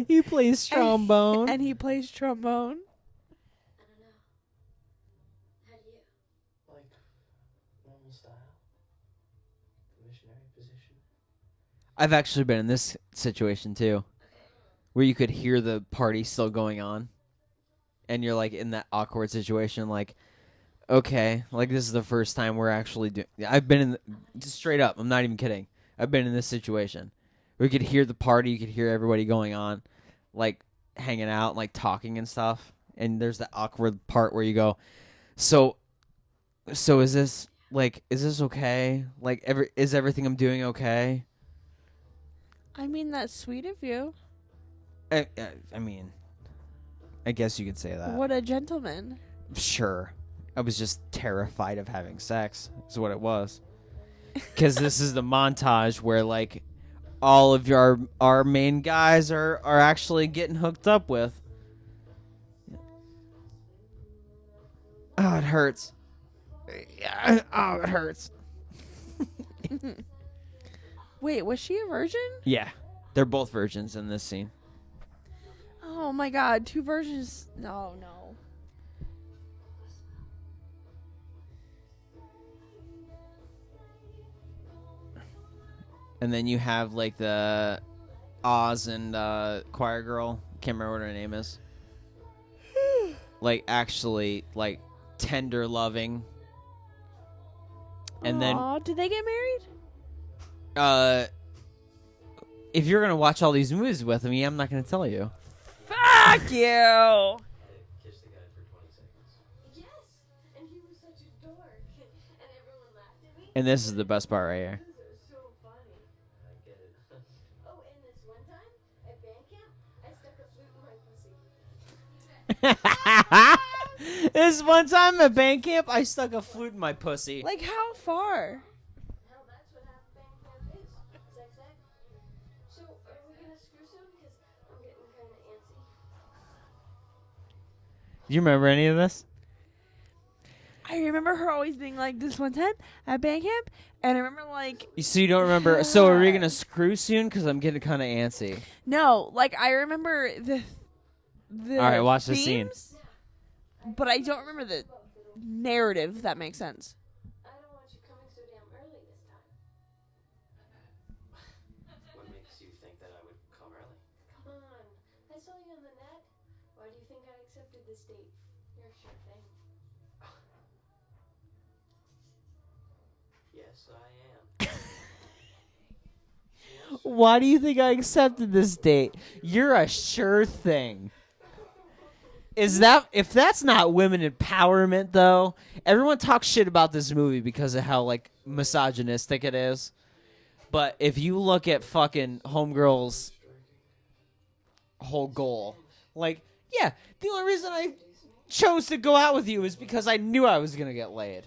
He plays trombone. And he plays trombone. I don't know. How do you? Like, normal style. The missionary position. I've actually been in this situation too, where you could hear the party still going on, and you're like in that awkward situation, like, okay, like this is the first time we're actually doing. I've been in just straight up. I'm not even kidding. I've been in this situation where you could hear the party, you could hear everybody going on, like hanging out, like talking and stuff, and there's that awkward part where you go, so is this okay? Like, is everything I'm doing okay? I mean, that's sweet of you. I mean, I guess you could say that. What a gentleman. Sure. I was just terrified of having sex, is what it was. Because this is the montage where, like, all of our main guys are actually getting hooked up with. Oh, it hurts. Oh, it hurts. Wait, was she a virgin? Yeah. They're both virgins in this scene. Oh my god, 2 virgins. No. And then you have, like, the Oz and choir girl. Can't remember what her name is. Like, actually, like, tender loving. And Aw, did they get married? then, if you're going to watch all these movies with me, I'm not going to tell you. Fuck you! I kissed the guy for 20 seconds. Yes, and he was such a dork. And everyone laughed at me. And this is the best part right here. This was so funny. I get it. Oh, and this one time at band camp, I stuck a flute in my pussy. This one time at band camp, I stuck a flute in my pussy. Like, how far? Hell, that's what half band camp is. Sex ed. So, are we gonna screw soon? Because I'm getting kind of antsy. Do you remember any of this? I remember her always being like, this one time at band camp, and I remember, like, So you don't remember? So are we going to screw soon? Because I'm getting kind of antsy. no, like, I remember the All right, watch the scene. themes, but I don't remember the narrative, if that makes sense. I don't want you coming so damn early this time. What makes you think that I would come early? Come on. I saw you on the net. Why do you think I accepted this date? You're a sure thing. Yes, I am. Why do you think I accepted this date? You're a sure thing. Is that, if that's not women empowerment, though? Everyone talks shit about this movie because of how, like, misogynistic it is. But if you look at fucking Homegirl's whole goal, like, yeah, the only reason I chose to go out with you is because I knew I was gonna get laid.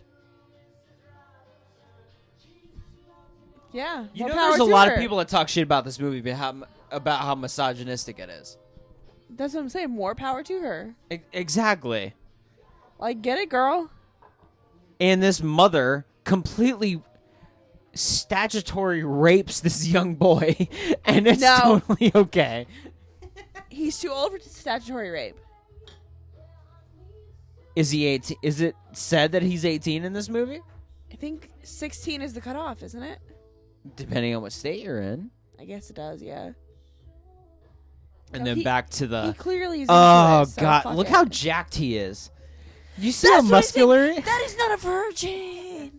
Yeah. You more know, power there's a to lot her. of people that talk shit about this movie about how misogynistic it is. That's what I'm saying. More power to her. Exactly. Like, get it, girl. And this mother completely statutory rapes this young boy, and it's No. totally okay. He's too old for statutory rape. Is he 18? Is it said that he's 18 in this movie? I think 16 is the cutoff, isn't it? Depending on what state you're in. I guess it does, yeah. And No, then back to He the... clearly is into Oh, it, so God. fuck Look it. how jacked he is. You see That's how what I muscular he think. That is not a virgin.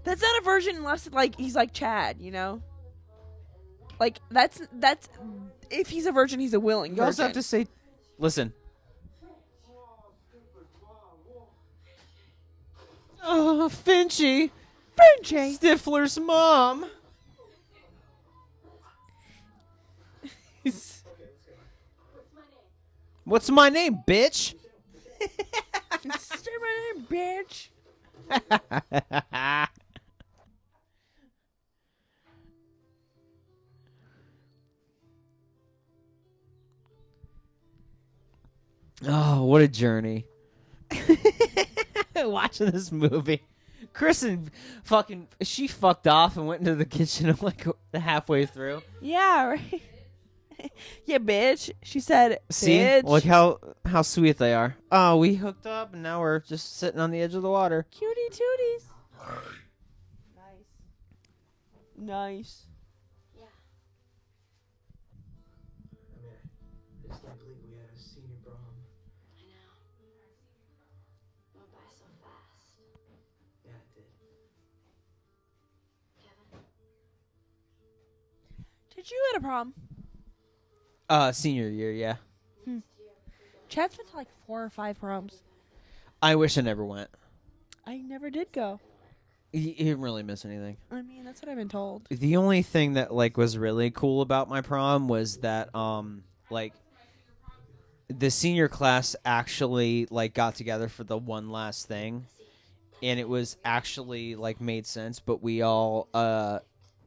That's not a virgin unless, like, he's like Chad, you know? Like, that's if he's a virgin, he's a willing You also have virgin. to say... Listen. Oh, Finchy. Virgin. Stifler's mom. What's my name, bitch? Say my name, bitch. Oh, what a journey. Watching this movie. Kristin she fucked off and went into the kitchen like halfway through. Yeah, right. Yeah, bitch. She said, See? bitch. Look how sweet they are. Oh, we hooked up and now we're just sitting on the edge of the water. Cutie tooties. Nice. Yeah. I mean, I just can't believe we had a senior prom. I know. Went by so fast. Yeah, it did. Kevin? Did you at a prom? Senior year, yeah. Chad's been to like 4 or 5 proms. I wish I never went. I never did go. He didn't really miss anything. I mean, that's what I've been told. The only thing that like was really cool about my prom was that like the senior class actually like got together for the one last thing, and it was actually like made sense. But we all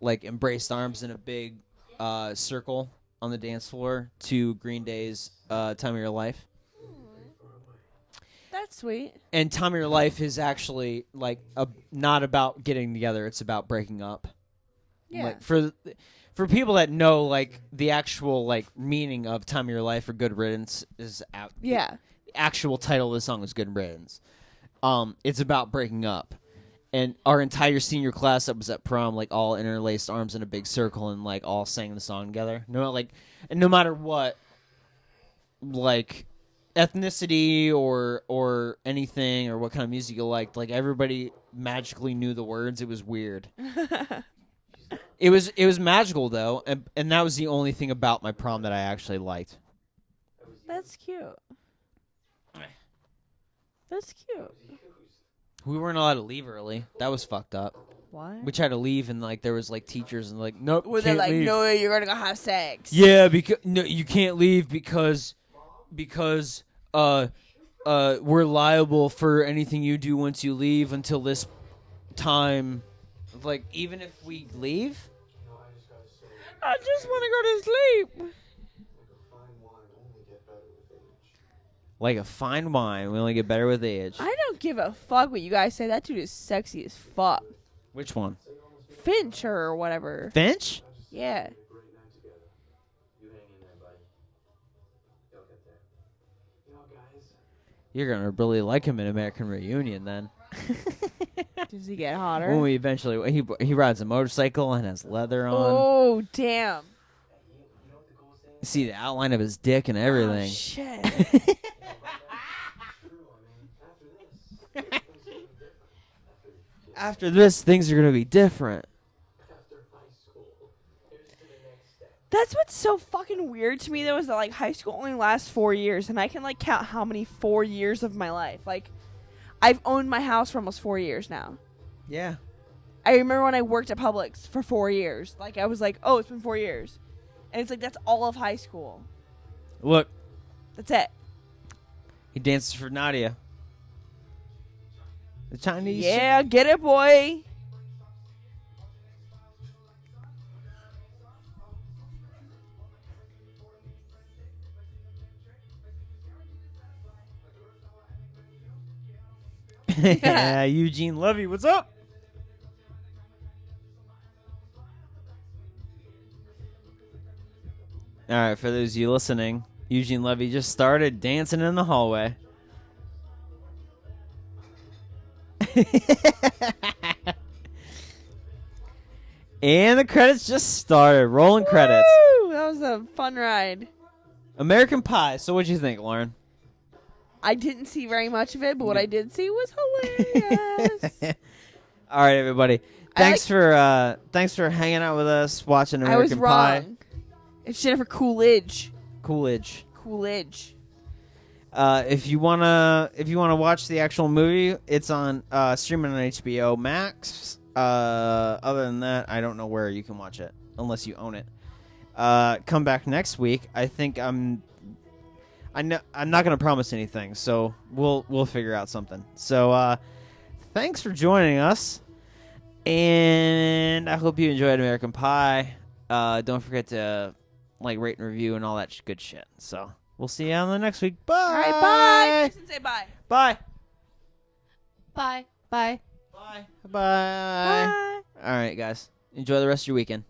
like embraced arms in a big circle on the dance floor to Green Day's "Time of Your Life." That's sweet. And "Time of Your Life" is actually like not about getting together; it's about breaking up. Yeah. Like, for people that know like the actual like meaning of "Time of Your Life" or "Good Riddance" is Yeah. the actual title of the song is "Good Riddance." It's about breaking up, and our entire senior class that was at prom like all interlaced arms in a big circle and like all sang the song together. No matter what, like ethnicity or anything or what kind of music you liked, like everybody magically knew the words. It was weird. It was magical though, and that was the only thing about my prom that I actually liked. That's cute. That's cute. We weren't allowed to leave early. That was fucked up. What? We tried to leave and like there was like teachers and like nope. Were they can't like, leave. no, you're gonna go have sex? Yeah, because no, you can't leave because we're liable for anything you do once you leave until this time. Like even if we leave, I just want to go to sleep. like a fine wine, we only get better with age. I don't give a fuck what you guys say. That dude is sexy as fuck. Which one? Finch or whatever. Finch? Yeah. You hang in there, buddy. You'll get there. You know, guys. You're gonna really like him in American Reunion then. Does he get hotter? When we eventually he rides a motorcycle and has leather on. Oh, damn. You know what the coolest thing You see the outline of his dick and everything. Oh, shit. is? True, I mean, After this, things are gonna be different. after high school, here's to the next step. That's what's so fucking weird to me, though, is that, like, high school only lasts 4 years, and I can, like, count how many 4 years of my life. Like, I've owned my house for almost 4 years now. Yeah. I remember when I worked at Publix for 4 years. Like, I was like, oh, it's been 4 years. And it's like, that's all of high school. Look, That's it. he dances for Nadia. The Chinese. Yeah, get it, boy. Yeah, Eugene Levy, what's up? All right, for those of you listening, Eugene Levy just started dancing in the hallway. And the credits just started. Rolling credits. Woo! That was a fun ride. American Pie. So what'd you think, Lauren? I didn't see very much of it, but what I did see was hilarious. All right, everybody. Thanks for hanging out with us, watching I was American Pie. wrong. It's Jennifer Coolidge. Coolidge. Coolidge. If you wanna watch the actual movie, it's on streaming on HBO Max. Other than that, I don't know where you can watch it unless you own it. come back next week. I think I'm not gonna promise anything, so we'll figure out something. So thanks for joining us, and I hope you enjoyed American Pie. Don't forget to rate and review and all that good shit. So we'll see you on the next week. Bye. All right, bye. Kristin, say bye. Bye. Bye. Bye. Bye. Bye. All right, guys. Enjoy the rest of your weekend.